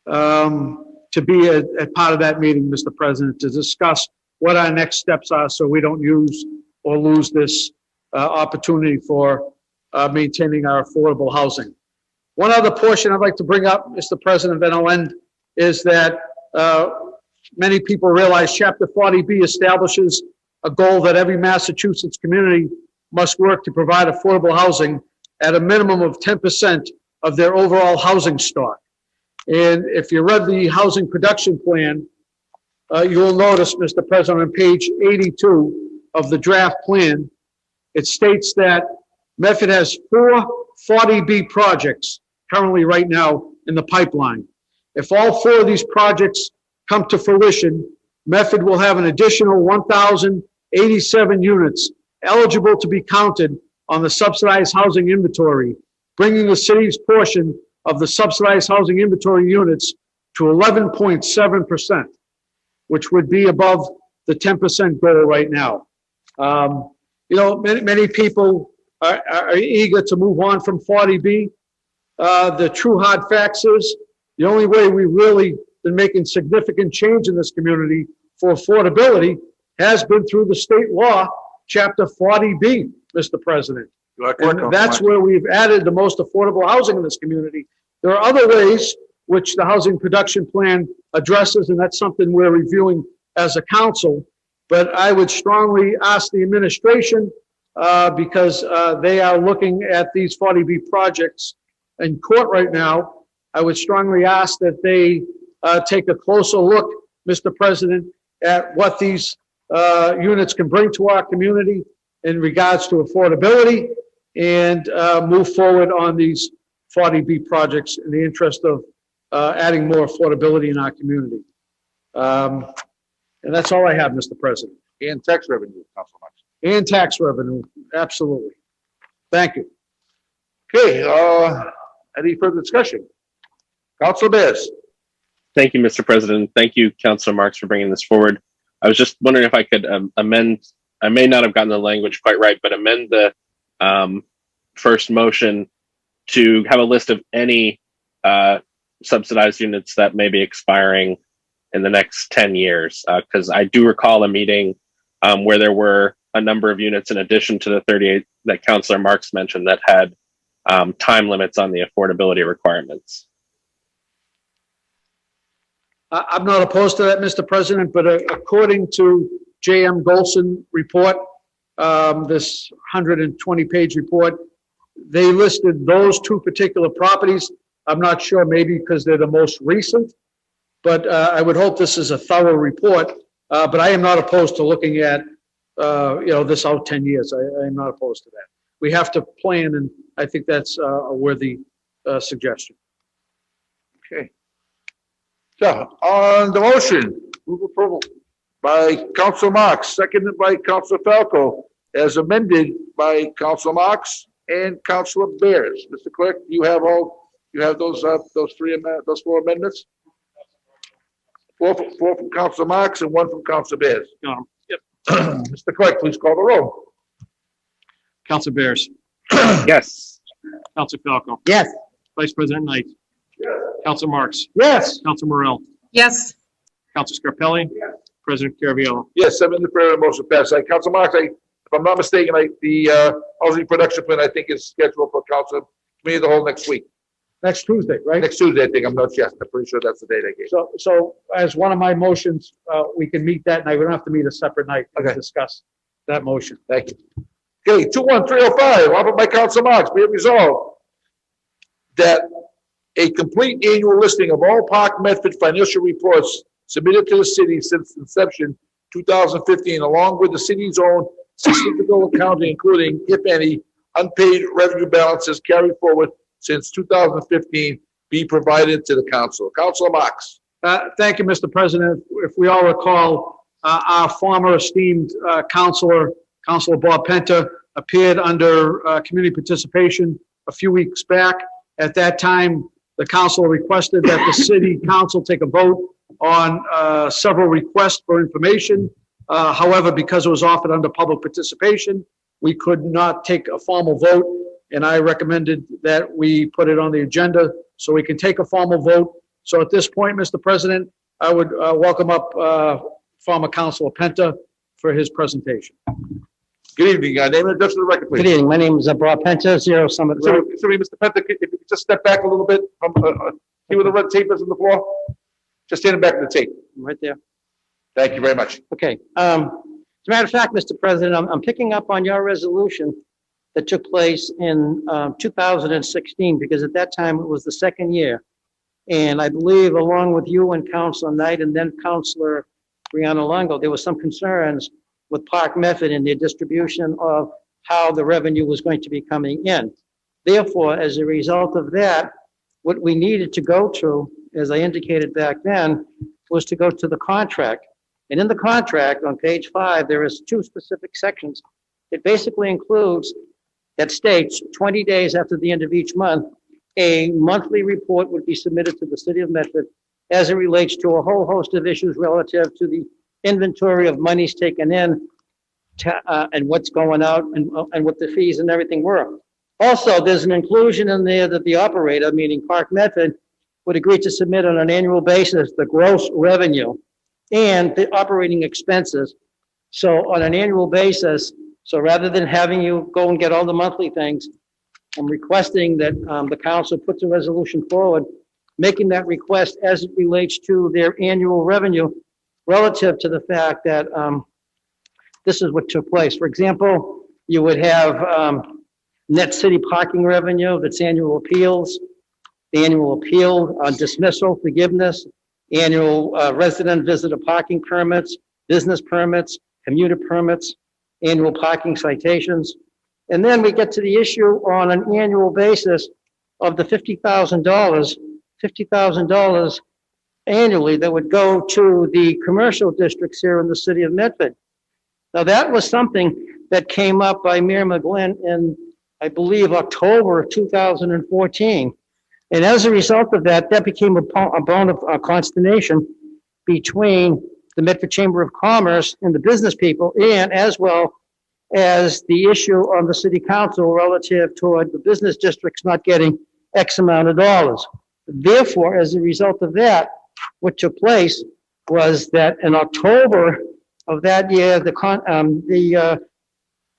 to be a part of that meeting, Mr. President, to discuss what our next steps are so we don't use or lose this opportunity for maintaining our affordable housing. One other portion I'd like to bring up, Mr. President, then I'll end, is that many people realize Chapter 40B establishes a goal that every Massachusetts community must work to provide affordable housing at a minimum of 10% of their overall housing stock. And if you read the housing production plan, you'll notice, Mr. President, on page 82 of the draft plan, it states that Medford has 4 40B projects currently right now in the pipeline. If all 4 of these projects come to fruition, Medford will have an additional 1,087 units eligible to be counted on the subsidized housing inventory, bringing the city's portion of the subsidized housing inventory units to 11.7%, which would be above the 10% goal right now. You know, many people are eager to move on from 40B. The true hard facts is the only way we really been making significant change in this community for affordability has been through the state law, Chapter 40B, Mr. President. And that's where we've added the most affordable housing in this community. There are other ways which the housing production plan addresses, and that's something we're reviewing as a council. But I would strongly ask the administration, because they are looking at these 40B projects in court right now, I would strongly ask that they take a closer look, Mr. President, at what these units can bring to our community in regards to affordability, and move forward on these 40B projects in the interest of adding more affordability in our community. And that's all I have, Mr. President. And tax revenue, Councilor Marks. And tax revenue, absolutely. Thank you. Okay, any further discussion? Councilor Bears. Thank you, Mr. President. Thank you, Councilor Marks, for bringing this forward. I was just wondering if I could amend, I may not have gotten the language quite right, but amend the first motion to have a list of any subsidized units that may be expiring in the next 10 years. Because I do recall a meeting where there were a number of units in addition to the 38 that Councilor Marks mentioned that had time limits on the affordability requirements. I'm not opposed to that, Mr. President, but according to J.M. Golson report, this 120-page report, they listed those 2 particular properties. I'm not sure, maybe because they're the most recent, but I would hope this is a thorough report. But I am not opposed to looking at, this out 10 years. I am not opposed to that. We have to plan, and I think that's a worthy suggestion. Okay. So on the motion, move approval by Council Marks, seconded by Council Falco, as amended by Council Marks and Councilor Bears. Mr. Clerk, you have those four amendments? Four from Council Marks and one from Council Bears. Yep. Mr. Clerk, please call the roll. Council Bears. Yes. Council Falco. Yes. Vice President Knight. Council Marks. Yes. Council Morel. Yes. Council Scarpelli. President Caraviallo. Yes, 7 in the prayer, motion passed. Council Marks, if I'm not mistaken, the housing production plan, I think, is scheduled for Council Committee of the Whole next week. Next Tuesday, right? Next Tuesday, I think. I'm not sure. I'm pretty sure that's the date I gave. So as one of my motions, we can meet that night. We don't have to meet a separate night to Okay. discuss that motion. Thank you. Okay, 21305, offered by Council Marks, be it resolved that a complete annual listing of all Park Medford financial reports submitted to the city since inception 2015, along with the city's own statistical accounting, including, if any, unpaid revenue balances carried forward since 2015, be provided to the council. Councilor Marks. Thank you, Mr. President. If we all recall, our former esteemed Councilor Bob Penta, appeared under community participation a few weeks back. At that time, the council requested that the city council take a vote on several requests for information. However, because it was offered under public participation, we could not take a formal vote, and I recommended that we put it on the agenda so we can take a formal vote. So at this point, Mr. President, I would welcome up former Councilor Penta for his presentation. Good evening. Name and address for the record, please. Good evening. My name is Bob Penta, 0 Summit Road. Sorry, Mr. Penta, if you could just step back a little bit from, see where the red tape is on the floor? Just stand back to the tape. Right there. Thank you very much. Okay. As a matter of fact, Mr. President, I'm picking up on your resolution that took place in 2016, because at that time it was the second year. And I believe along with you and Councilor Knight and then Councilor Brianna Longo, there was some concerns with Park Medford in their distribution of how the revenue was going to be coming in. Therefore, as a result of that, what we needed to go to, as I indicated back then, was to go to the contract. And in the contract, on page 5, there is 2 specific sections. It basically includes, that states 20 days after the end of each month, a monthly report would be submitted to the city of Medford as it relates to a whole host of issues relative to the inventory of monies taken in and what's going out and what the fees and everything were. Also, there's an inclusion in there that the operator, meaning Park Medford, would agree to submit on an annual basis the gross revenue and the operating expenses. So on an annual basis, so rather than having you go and get all the monthly things, I'm requesting that the council puts a resolution forward, making that request as it relates to their annual revenue relative to the fact that this is what took place. For example, you would have net city parking revenue, that's annual appeals, the annual appeal dismissal, forgiveness, annual resident visitor parking permits, business permits, commuter permits, annual parking citations. And then we get to the issue on an annual basis of the $50,000 annually that would go to the commercial districts here in the city of Medford. Now, that was something that came up by Mayor McGlynn in, I believe, October of 2014. And as a result of that, that became a bone of consternation between the Medford Chamber of Commerce and the business people, and as well as the issue on the city council relative toward the business districts not getting X amount of dollars. Therefore, as a result of that, what took place was that in October of that year, the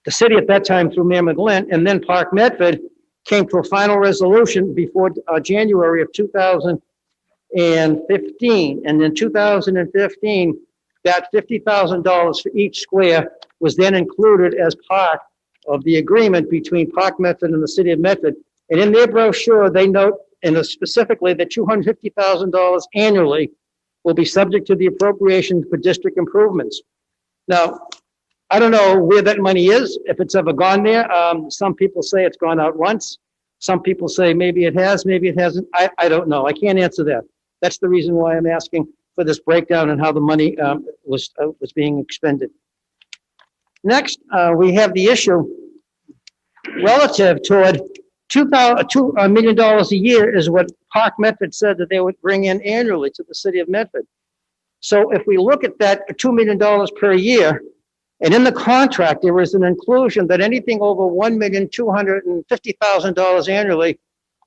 city at that time through Mayor McGlynn and then Park Medford came to a final resolution before January of 2015. And in 2015, that $50,000 for each square was then included as part of the agreement between Park Medford and the city of Medford. And in their brochure, they note, and specifically, that $250,000 annually will be subject to the appropriation for district improvements. Now, I don't know where that money is, if it's ever gone there. Some people say it's gone out once. Some people say maybe it has, maybe it hasn't. I don't know. I can't answer that. That's the reason why I'm asking for this breakdown and how the money was being expended. Next, we have the issue relative toward $2 million a year is what Park Medford said that they would bring in annually to the city of Medford. So if we look at that $2 million per year, and in the contract, there is an inclusion that anything over $1,250,000 annually,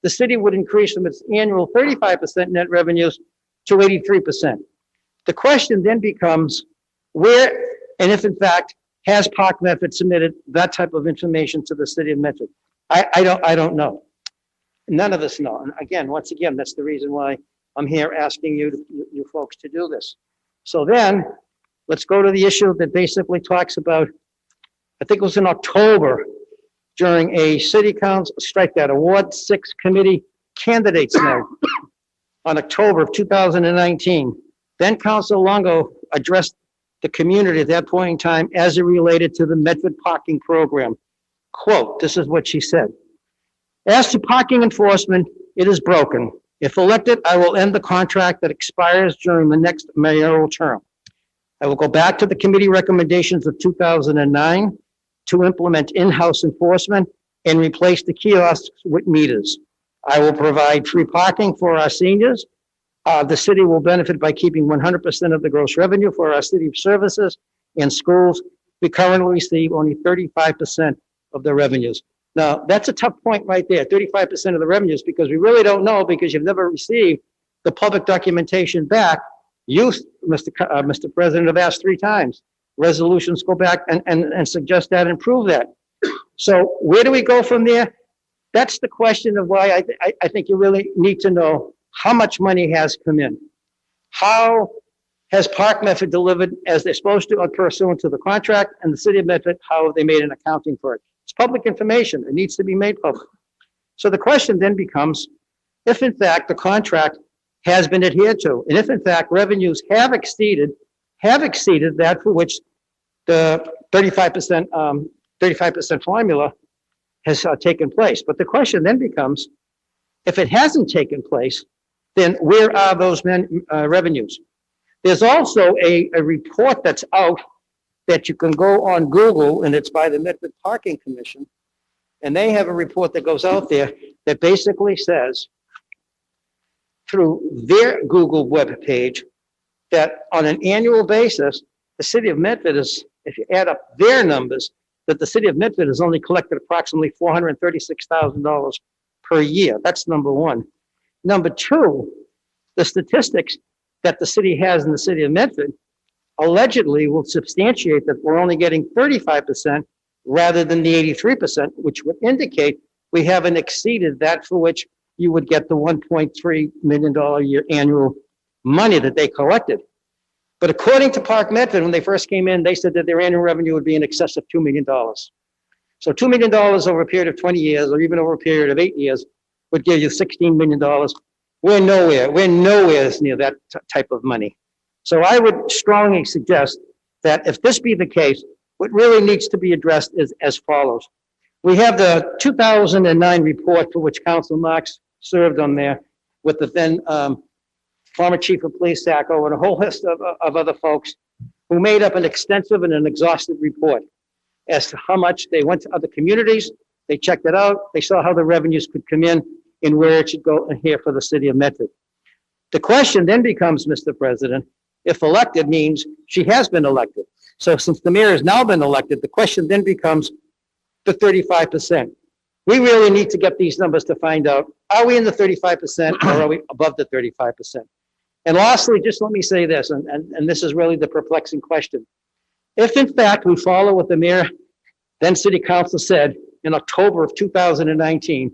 the city would increase from its annual 35% net revenues to 83%. The question then becomes where, and if in fact, has Park Medford submitted that type of information to the city of Medford? I don't know. None of us know. And again, once again, that's the reason why I'm here asking you folks to do this. So then, let's go to the issue that basically talks about, I think it was in October, during a city council, strike that, Award 6 committee candidates night on October of 2019. Then Council Longo addressed the community at that point in time as it related to the Medford parking program. Quote, this is what she said. As to parking enforcement, it is broken. If elected, I will end the contract that expires during the next mayoral term. I will go back to the committee recommendations of 2009 to implement in-house enforcement and replace the kiosks with meters. I will provide free parking for our seniors. The city will benefit by keeping 100% of the gross revenue for our city services and schools. We currently receive only 35% of the revenues. Now, that's a tough point right there, 35% of the revenues, because we really don't know, because you've never received the public documentation back. You, Mr. President, have asked 3 times. Resolutions go back and suggest that and prove that. So where do we go from there? That's the question of why I think you really need to know how much money has come in. How has Park Medford delivered as they're supposed to pursuant to the contract, and the city of Medford, how have they made an accounting for it? It's public information. It needs to be made public. So the question then becomes, if in fact the contract has been adhered to, and if in fact revenues have exceeded that for which the 35% formula has taken place. But the question then becomes, if it hasn't taken place, then where are those revenues? There's also a report that's out that you can go on Google, and it's by the Medford Parking Commission. And they have a report that goes out there that basically says, through their Google web page, that on an annual basis, the city of Medford is, if you add up their numbers, that the city of Medford has only collected approximately $436,000 per year. That's number one. Number two, the statistics that the city has in the city of Medford allegedly will substantiate that we're only getting 35% rather than the 83%, which would indicate we haven't exceeded that for which you would get the $1.3 million a year annual money that they collected. But according to Park Medford, when they first came in, they said that their annual revenue would be in excess of $2 million. So $2 million over a period of 20 years, or even over a period of 8 years, would give you $16 million. We're nowhere near that type of money. So I would strongly suggest that if this be the case, what really needs to be addressed is as follows. We have the 2009 report for which Council Marks served on there with the then former Chief of Police Sacco and a whole list of other folks who made up an extensive and an exhaustive report as to how much they went to other communities. They checked it out. They saw how the revenues could come in and where it should go here for the city of Medford. The question then becomes, Mr. President, if elected means she has been elected. So since the mayor has now been elected, the question then becomes the 35%. We really need to get these numbers to find out, are we in the 35% or are we above the 35%? And lastly, just let me say this, and this is really the perplexing question. If in fact we follow what the mayor, then city council said in October of 2019,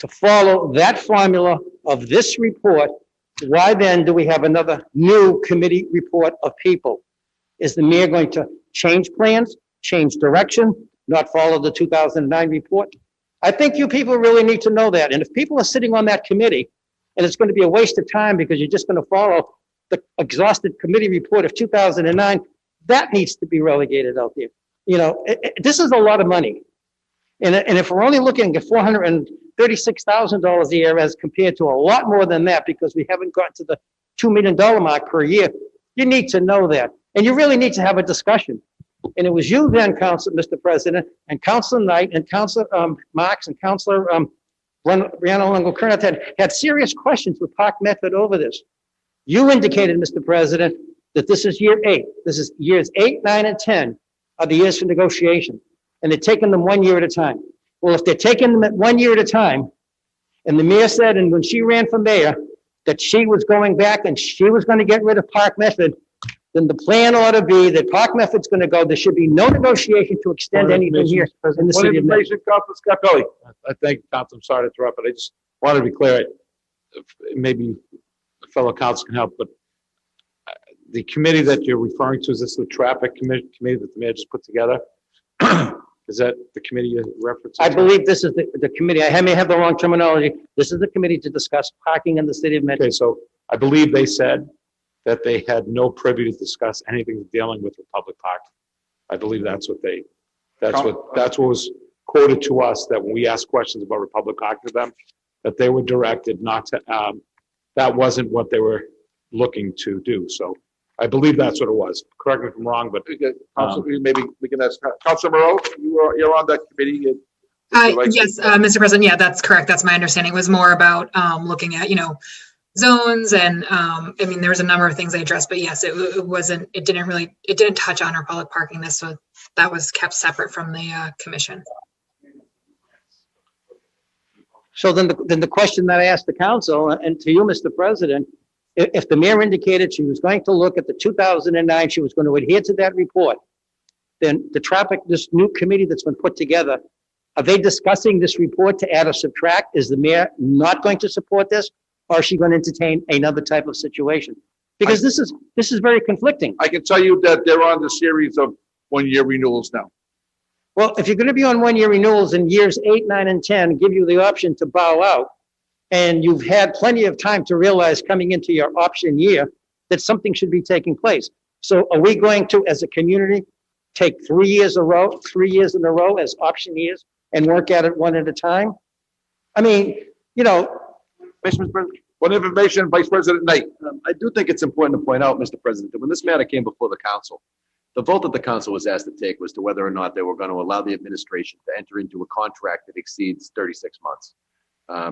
to follow that formula of this report, why then do we have another new committee report of people? Is the mayor going to change plans, change direction, not follow the 2009 report? I think you people really need to know that. And if people are sitting on that committee, and it's going to be a waste of time because you're just going to follow the exhausted committee report of 2009, that needs to be relegated out there. You know, this is a lot of money. And if we're only looking at $436,000 a year as compared to a lot more than that, because we haven't gotten to the $2 million mark per year, you need to know that. And you really need to have a discussion. And it was you then, Mr. President, and Councilor Knight and Councilor Marks and Councilor Brianna Longo-Kern had serious questions with Park Medford over this. You indicated, Mr. President, that this is year 8. This is years 8, 9, and 10 are the years for negotiation. And they're taking them 1 year at a time. Well, if they're taking them at 1 year at a time, and the mayor said, and when she ran for mayor, that she was going back and she was going to get rid of Park Medford, then the plan ought to be that Park Medford's going to go. There should be no negotiation to extend anything here in the city of Medford. Councilor Scarpelli. I thank Council, I'm sorry to interrupt, but I just wanted to be clear. Maybe a fellow council can help, but the committee that you're referring to, is this the traffic committee that the mayor just put together? Is that the committee you're referencing? I believe this is the committee. I may have the wrong terminology. This is the committee to discuss parking in the city of Medford. Okay, so I believe they said that they had no privy to discuss anything dealing with Republic Park. I believe that's what was quoted to us, that when we asked questions about Republic Park to them, that they were directed not to, that wasn't what they were looking to do. So I believe that's what it was. Correct me if I'm wrong, but Maybe we can ask Councilor Moreau, you're on that committee. Yes, Mr. President, yeah, that's correct. That's my understanding. It was more about looking at, zones and, I mean, there was a number of things they addressed, but yes, it didn't touch on our public parking. That was kept separate from the commission. So then the question that I asked the council and to you, Mr. President, if the mayor indicated she was going to look at the 2009, she was going to adhere to that report, then this new committee that's been put together, are they discussing this report to add or subtract? Is the mayor not going to support this? Or is she going to entertain another type of situation? Because this is very conflicting. I can tell you that they're on the series of 1-year renewals now. Well, if you're going to be on 1-year renewals in years 8, 9, and 10, give you the option to bow out, and you've had plenty of time to realize coming into your option year that something should be taking place. So are we going to, as a community, take 3 years in a row as option years and work at it one at a time? I mean, Mr. President, One information, Vice President Knight. I do think it's important to point out, Mr. President, that when this matter came before the council, the vote that the council was asked to take was to whether or not they were going to allow the administration to enter into a contract that exceeds 36 months.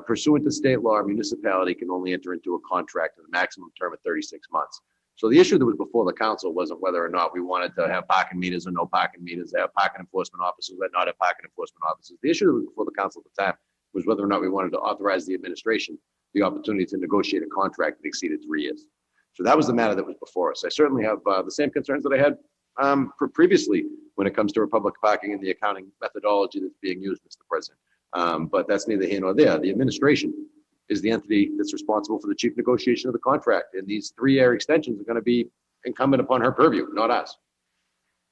Pursuant to state law, a municipality can only enter into a contract with a maximum term of 36 months. So the issue that was before the council wasn't whether or not we wanted to have parking meters or no parking meters, have parking enforcement officers or not have parking enforcement officers. The issue that was before the council at the time was whether or not we wanted to authorize the administration the opportunity to negotiate a contract that exceeded 3 years. So that was the matter that was before us. I certainly have the same concerns that I had previously when it comes to Republic Parking and the accounting methodology that's being used, Mr. President. But that's neither here nor there. The administration is the entity that's responsible for the chief negotiation of the contract. And these 3-year extensions are going to be incumbent upon her purview, not us.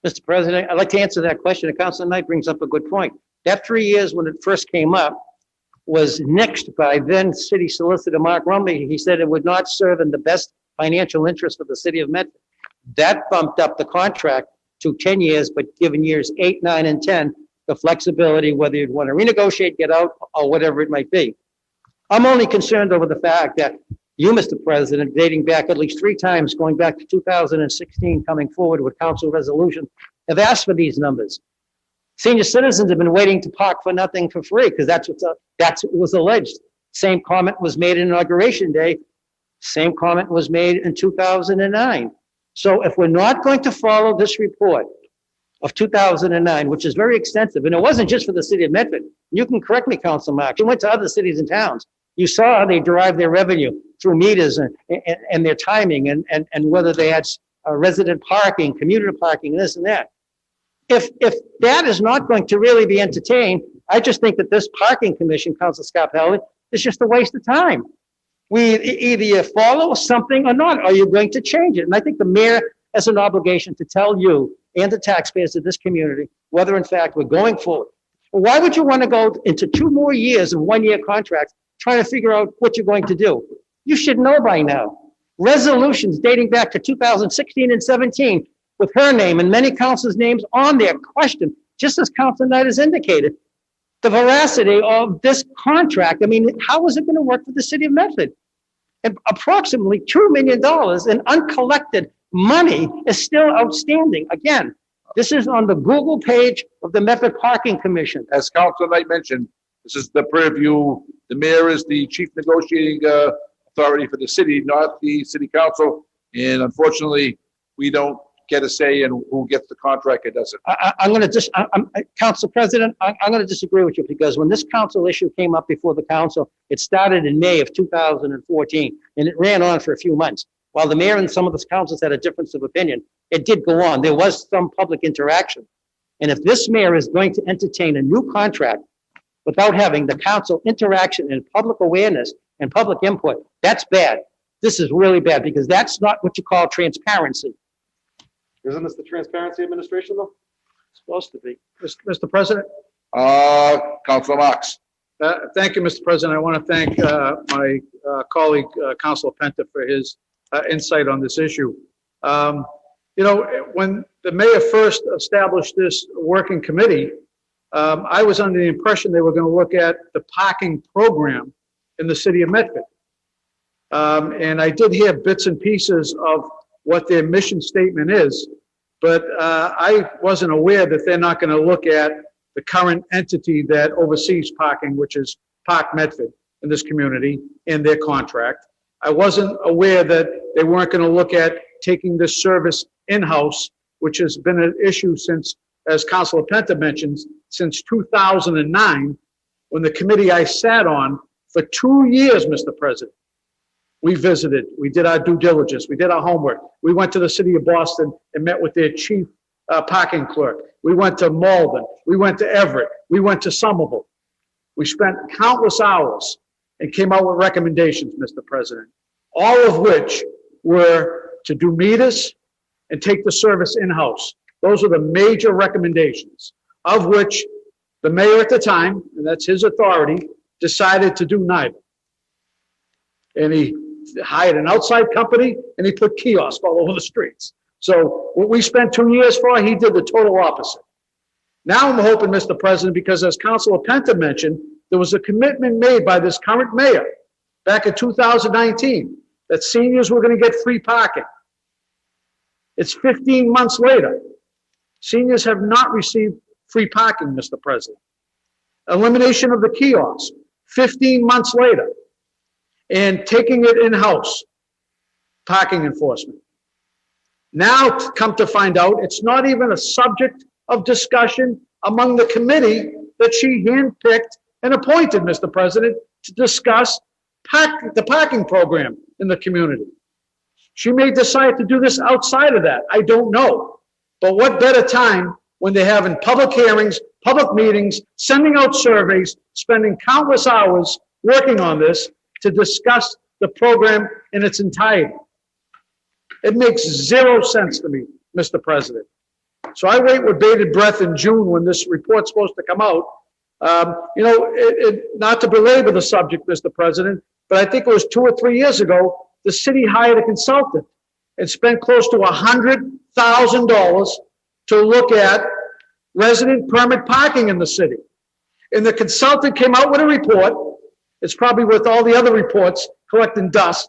Mr. President, I'd like to answer that question. And Councilor Knight brings up a good point. That 3 years when it first came up was nixed by then City Solicitor Mark Rumley. He said it would not serve in the best financial interest of the city of Medford. That bumped up the contract to 10 years, but given years 8, 9, and 10, the flexibility, whether you'd want to renegotiate, get out, or whatever it might be. I'm only concerned over the fact that you, Mr. President, dating back at least 3 times, going back to 2016, coming forward with council resolution, have asked for these numbers. Senior citizens have been waiting to park for nothing for free because that's what was alleged. Same comment was made in Inauguration Day. Same comment was made in 2009. So if we're not going to follow this report of 2009, which is very extensive, and it wasn't just for the city of Medford. You can correct me, Council Mark. You went to other cities and towns. You saw how they derive their revenue through meters and their timing and whether they had resident parking, commuter parking, this and that. If that is not going to really be entertained, I just think that this parking commission, Council Scarpelli, is just a waste of time. Either you follow something or not. Are you going to change it? And I think the mayor has an obligation to tell you and the taxpayers of this community whether, in fact, we're going forward. Why would you want to go into 2 more years of 1-year contracts trying to figure out what you're going to do? You should know by now. resolutions dating back to 2016 and 17 with her name and many councilors' names on there question, just as Council Knight has indicated, the veracity of this contract. I mean, how is it going to work for the city of Medford? And approximately $2 million in uncollected money is still outstanding. Again, this is on the Google page of the Medford Parking Commission. As Council Knight mentioned, this is the purview. The mayor is the chief negotiating authority for the city, not the city council. And unfortunately, we don't get a say in who gets the contract. It doesn't. I'm going to Council President, I'm going to disagree with you because when this council issue came up before the council, it started in May of 2014 and it ran on for a few months. While the mayor and some of the councils had a difference of opinion, it did go on. There was some public interaction. And if this mayor is going to entertain a new contract without having the council interaction and public awareness and public input, that's bad. This is really bad because that's not what you call transparency. Isn't this the Transparency Administration though? It's supposed to be. Mr. President? Councilor Marks. Thank you, Mr. President. I want to thank my colleague, Councilor Penta, for his insight on this issue. You know, when the mayor first established this working committee, I was under the impression they were going to look at the parking program in the city of Medford. And I did hear bits and pieces of what their mission statement is, but I wasn't aware that they're not going to look at the current entity that oversees parking, which is Park Medford in this community, and their contract. I wasn't aware that they weren't going to look at taking this service in-house, which has been an issue since, as Councilor Penta mentions, since 2009, when the committee I sat on for 2 years, Mr. President. We visited, we did our due diligence, we did our homework. We went to the city of Boston and met with their chief parking clerk. We went to Malden, we went to Everett, we went to Somerville. We spent countless hours and came out with recommendations, Mr. President, all of which were to do meters and take the service in-house. Those are the major recommendations, of which the mayor at the time, and that's his authority, decided to do neither. And he hired an outside company and he put kiosks all over the streets. So what we spent 2 years for, he did the total opposite. Now I'm hoping, Mr. President, because as Councilor Penta mentioned, there was a commitment made by this current mayor back in 2019 that seniors were going to get free parking. It's 15 months later. Seniors have not received free parking, Mr. President. Elimination of the kiosks, 15 months later. And taking it in-house, parking enforcement. Now, come to find out, it's not even a subject of discussion among the committee that she handpicked and appointed, Mr. President, to discuss the parking program in the community. She may decide to do this outside of that. I don't know. But what better time when they're having public hearings, public meetings, sending out surveys, spending countless hours working on this to discuss the program in its entirety. It makes zero sense to me, Mr. President. So I wait with bated breath in June when this report's supposed to come out. You know, not to belabor the subject, Mr. President, but I think it was 2 or 3 years ago, the city hired a consultant and spent close to $100,000 to look at resident permit parking in the city. And the consultant came out with a report. It's probably with all the other reports collecting dust.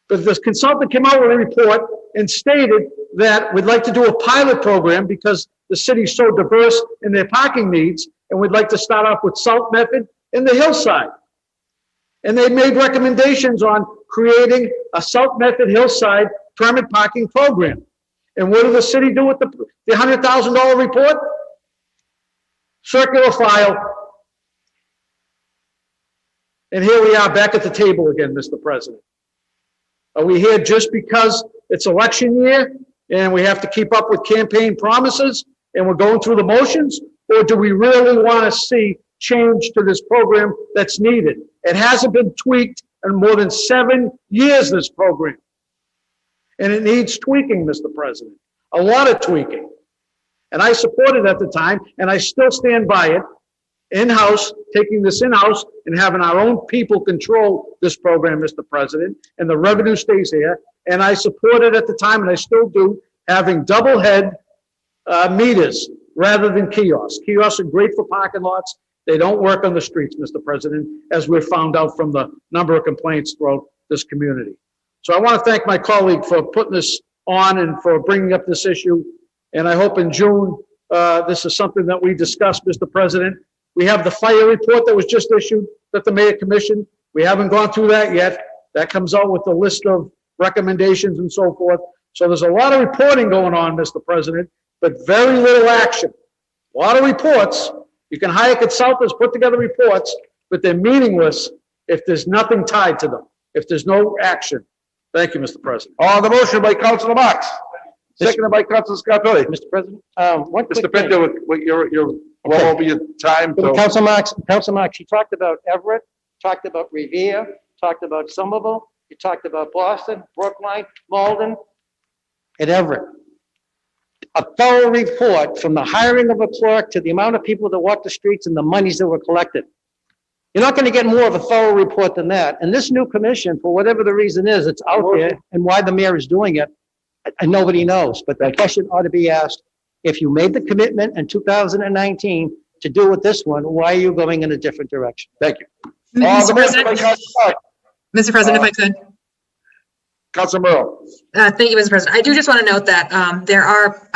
But this consultant came out with a report and stated that we'd like to do a pilot program because the city's so diverse in their parking needs, and we'd like to start off with South Medford and the Hillside. And they made recommendations on creating a South Medford Hillside permit parking program. And what did the city do with the $100,000 report? Circular file. And here we are back at the table again, Mr. President. Are we here just because it's election year and we have to keep up with campaign promises and we're going through the motions? Or do we really want to see change to this program that's needed? It hasn't been tweaked in more than 7 years, this program. And it needs tweaking, Mr. President. A lot of tweaking. And I supported it at the time, and I still stand by it. In-house, taking this in-house and having our own people control this program, Mr. President, and the revenue stays here. And I supported at the time, and I still do, having double head meters rather than kiosks. Kiosks are great for parking lots. They don't work on the streets, Mr. President, as we've found out from the number of complaints throughout this community. So I want to thank my colleague for putting this on and for bringing up this issue. And I hope in June, this is something that we discuss, Mr. President. We have the fire report that was just issued that the mayor commissioned. We haven't gone through that yet. That comes out with the list of recommendations and so forth. So there's a lot of reporting going on, Mr. President, but very little action. A lot of reports. You can hire consultants, put together reports, but they're meaningless if there's nothing tied to them, if there's no action. Thank you, Mr. President. On the motion by Councilor Marks, seconded by Councilor Scarpelli. Mr. President, one quick Mr. thing. Pinto, you're well over your time, so. Council Marks, you talked about Everett, talked about Revere, talked about Somerville, you talked about Boston, Brookline, Malden, and Everett. A thorough report from the hiring of a clerk to the amount of people that walk the streets and the monies that were collected. You're not going to get more of a thorough report than that. And this new commission, for whatever the reason is, it's out there, and why the mayor is doing it, and nobody knows. But the question ought to be asked, if you made the commitment in 2019 to do with this one, why are you going in a different direction? Thank you. Mr. President, Mr. President, if I could. Councilor Merle. Thank you, Mr. President. I do just want to note that there are,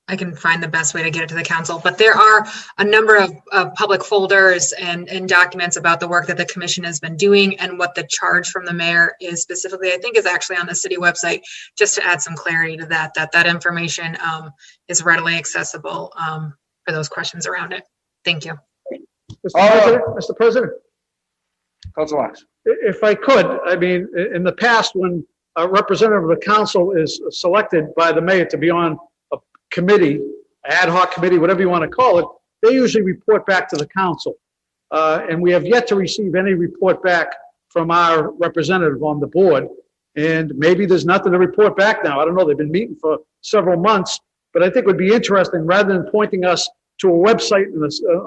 I can find the best way to get it to the council, but there are a number of public folders and documents about the work that the commission has been doing and what the charge from the mayor is specifically, I think is actually on the city website, just to add some clarity to that information is readily accessible for those questions around it. Thank you. Mr. President, Councilor Marks. if I could, I mean, in the past, when a representative of the council is selected by the mayor to be on a committee, ad hoc committee, whatever you want to call it, they usually report back to the council. And we have yet to receive any report back from our representative on the board. And maybe there's nothing to report back now. I don't know. They've been meeting for several months, but I think it would be interesting, rather than pointing us to a website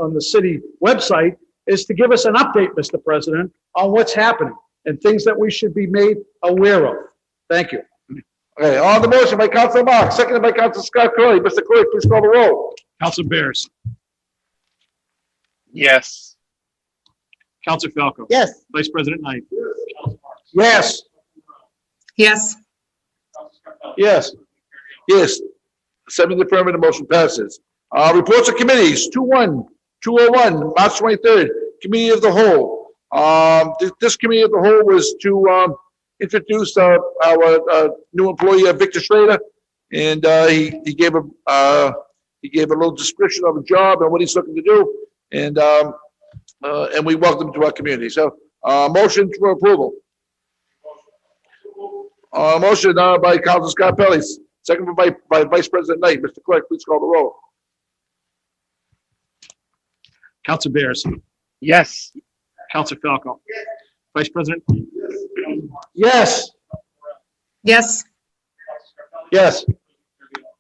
on the city website, is to give us an update, Mr. President, on what's happening and things that we should be made aware of. Thank you. Okay, on the motion by Councilor Marks, seconded by Councilor Scott Curley. Mr. Clerk, please call the roll. Council Bears, Yes. Council Falco, Yes. Vice President Knight, Yes. Yes. Yes. Yes. 7 affirmative, motion passes. Reports of committees, 201, March 23rd, Committee of the Whole. This Committee of the Whole was to introduce our new employee, Victor Schrader, and he gave a little description of the job and what he's looking to do, and we welcome him to our community. So, motion for approval. Motion by Councilor Scott Pelley, second by Vice President Knight. Mr. Clerk, please call the roll. Council Bears, Yes. Council Falco, Vice President, Yes. Yes. Yes.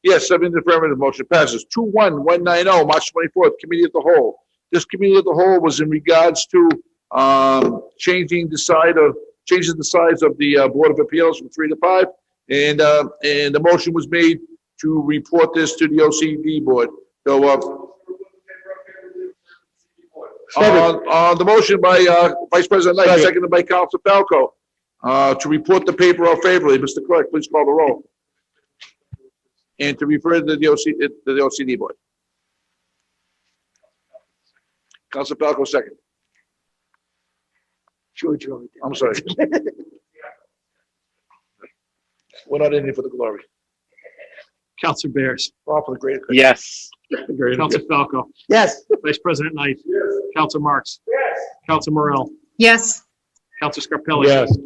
Yes, 7 affirmative, motion passes. 21190, March 24th, Committee of the Whole. This Committee of the Whole was in regards to changing the size of the Board of Appeals from 3 to 5. And the motion was made to report this to the OCD board. So, on the motion by Vice President Knight, seconded by Councilor Falco, to report the paper favorably. Mr. Clerk, please call the roll. And to refer to the OCD board. Councilor Falco, second. I'm sorry. We're not in here for the glory. Council Bears, We're all for the greater good. Yes. Council Falco, Yes. Vice President Knight, Council Marks, Council Morel, Yes. Council Scarpelli. Yes.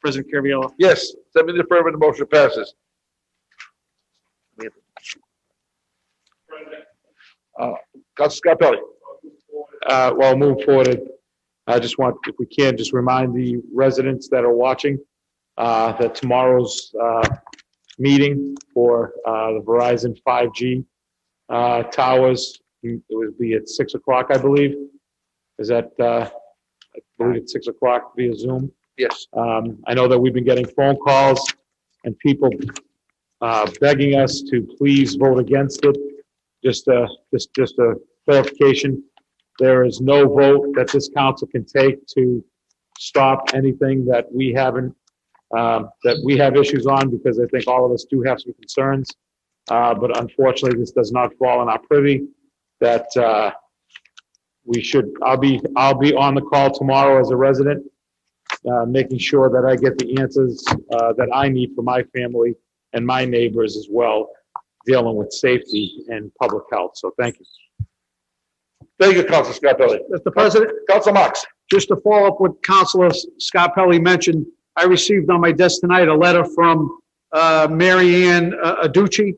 President Carviallo. Yes, 7 affirmative, motion passes. Councilor Scarpelli. Well, moving forward, I just want, if we can, just remind the residents that are watching that tomorrow's meeting for the Verizon 5G towers, it would be at 6 o'clock, I believe. is at, I believe it's 6 o'clock via Zoom. Yes. I know that we've been getting phone calls and people begging us to please vote against it. Just a clarification, there is no vote that this council can take to stop anything that we haven't, that we have issues on, because I think all of us do have some concerns. But unfortunately, this does not fall in our privy. That we should, I'll be on the call tomorrow as a resident, making sure that I get the answers that I need for my family and my neighbors as well, dealing with safety and public health. So thank you. Thank you, Council Scarpelli. Mr. President, Council Marks. just to follow up what Councilor Scarpelli mentioned, I received on my desk tonight a letter from Mary Ann Aducci.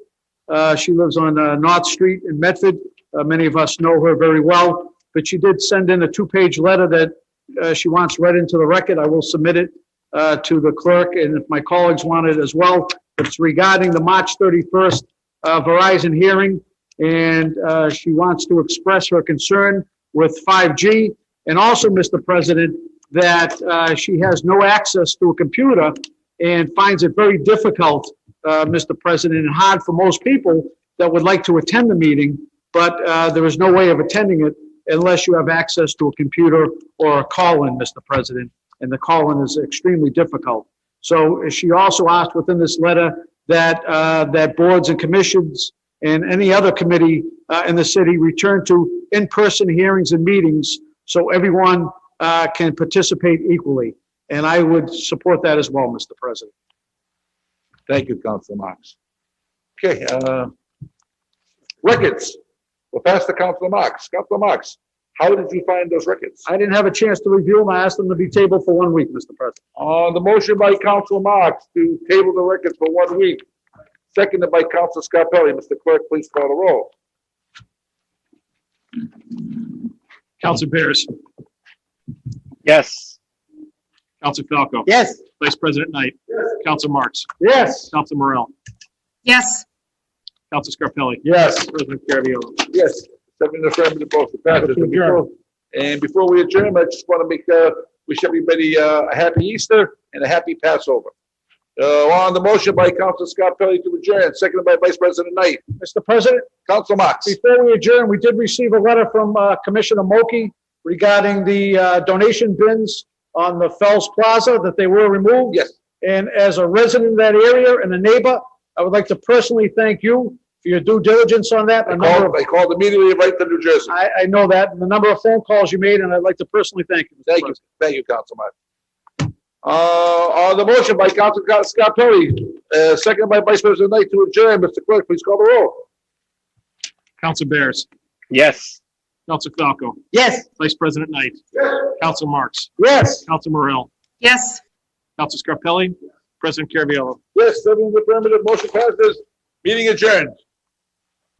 She lives on North Street in Medford. Many of us know her very well, but she did send in a 2-page letter that she wants read into the record. I will submit it to the clerk, and if my colleagues want it as well. It's regarding the March 31st Verizon hearing, and she wants to express her concern with 5G. And also, Mr. President, that she has no access to a computer and finds it very difficult, Mr. President, and hard for most people that would like to attend the meeting, but there is no way of attending it unless you have access to a computer or a call-in, Mr. President, and the call-in is extremely difficult. So she also asked within this letter that that boards and commissions and any other committee in the city return to in-person hearings and meetings so everyone can participate equally. And I would support that as well, Mr. President. Thank you, Council Marks. Okay, records. We'll pass to Council Marks. Council Marks, how did you find those records? I didn't have a chance to review them. I asked them to be tabled for 1 week, Mr. President. On the motion by Council Marks to table the records for 1 week, seconded by Council Scarpelli. Mr. Clerk, please call the roll. Council Bears. Yes. Council Falco. Yes. Vice President Knight. Council Marks. Yes. Council Morrell. Yes. Council Scarpelli. Yes. President Caraviallo. Yes. 7 in the affirmative, both the passes. And before we adjourn, I just want to make, wish everybody a happy Easter and a happy Passover. On the motion by Council Scarpelli to adjourn, seconded by Vice President Knight. Mr. President, Council Marks. before we adjourn, we did receive a letter from Commissioner Moki regarding the donation bins on the Fells Plaza, that they were removed. Yes. And as a resident of that area and a neighbor, I would like to personally thank you for your due diligence on that. I called immediately right to New Jersey. I know that, and the number of phone calls you made, and I'd like to personally thank you. Mr. Thank you. President. Thank you, Council Marks. On the motion by Council Scarpelli, seconded by Vice President Knight to adjourn. Mr. Clerk, please call the roll. Council Bears. Yes. Council Falco. Yes. Vice President Knight. Council Marks. Yes. Council Morrell. Yes. Council Scarpelli. President Caraviallo. Yes, 7 in the affirmative, motion passes. Meeting adjourned.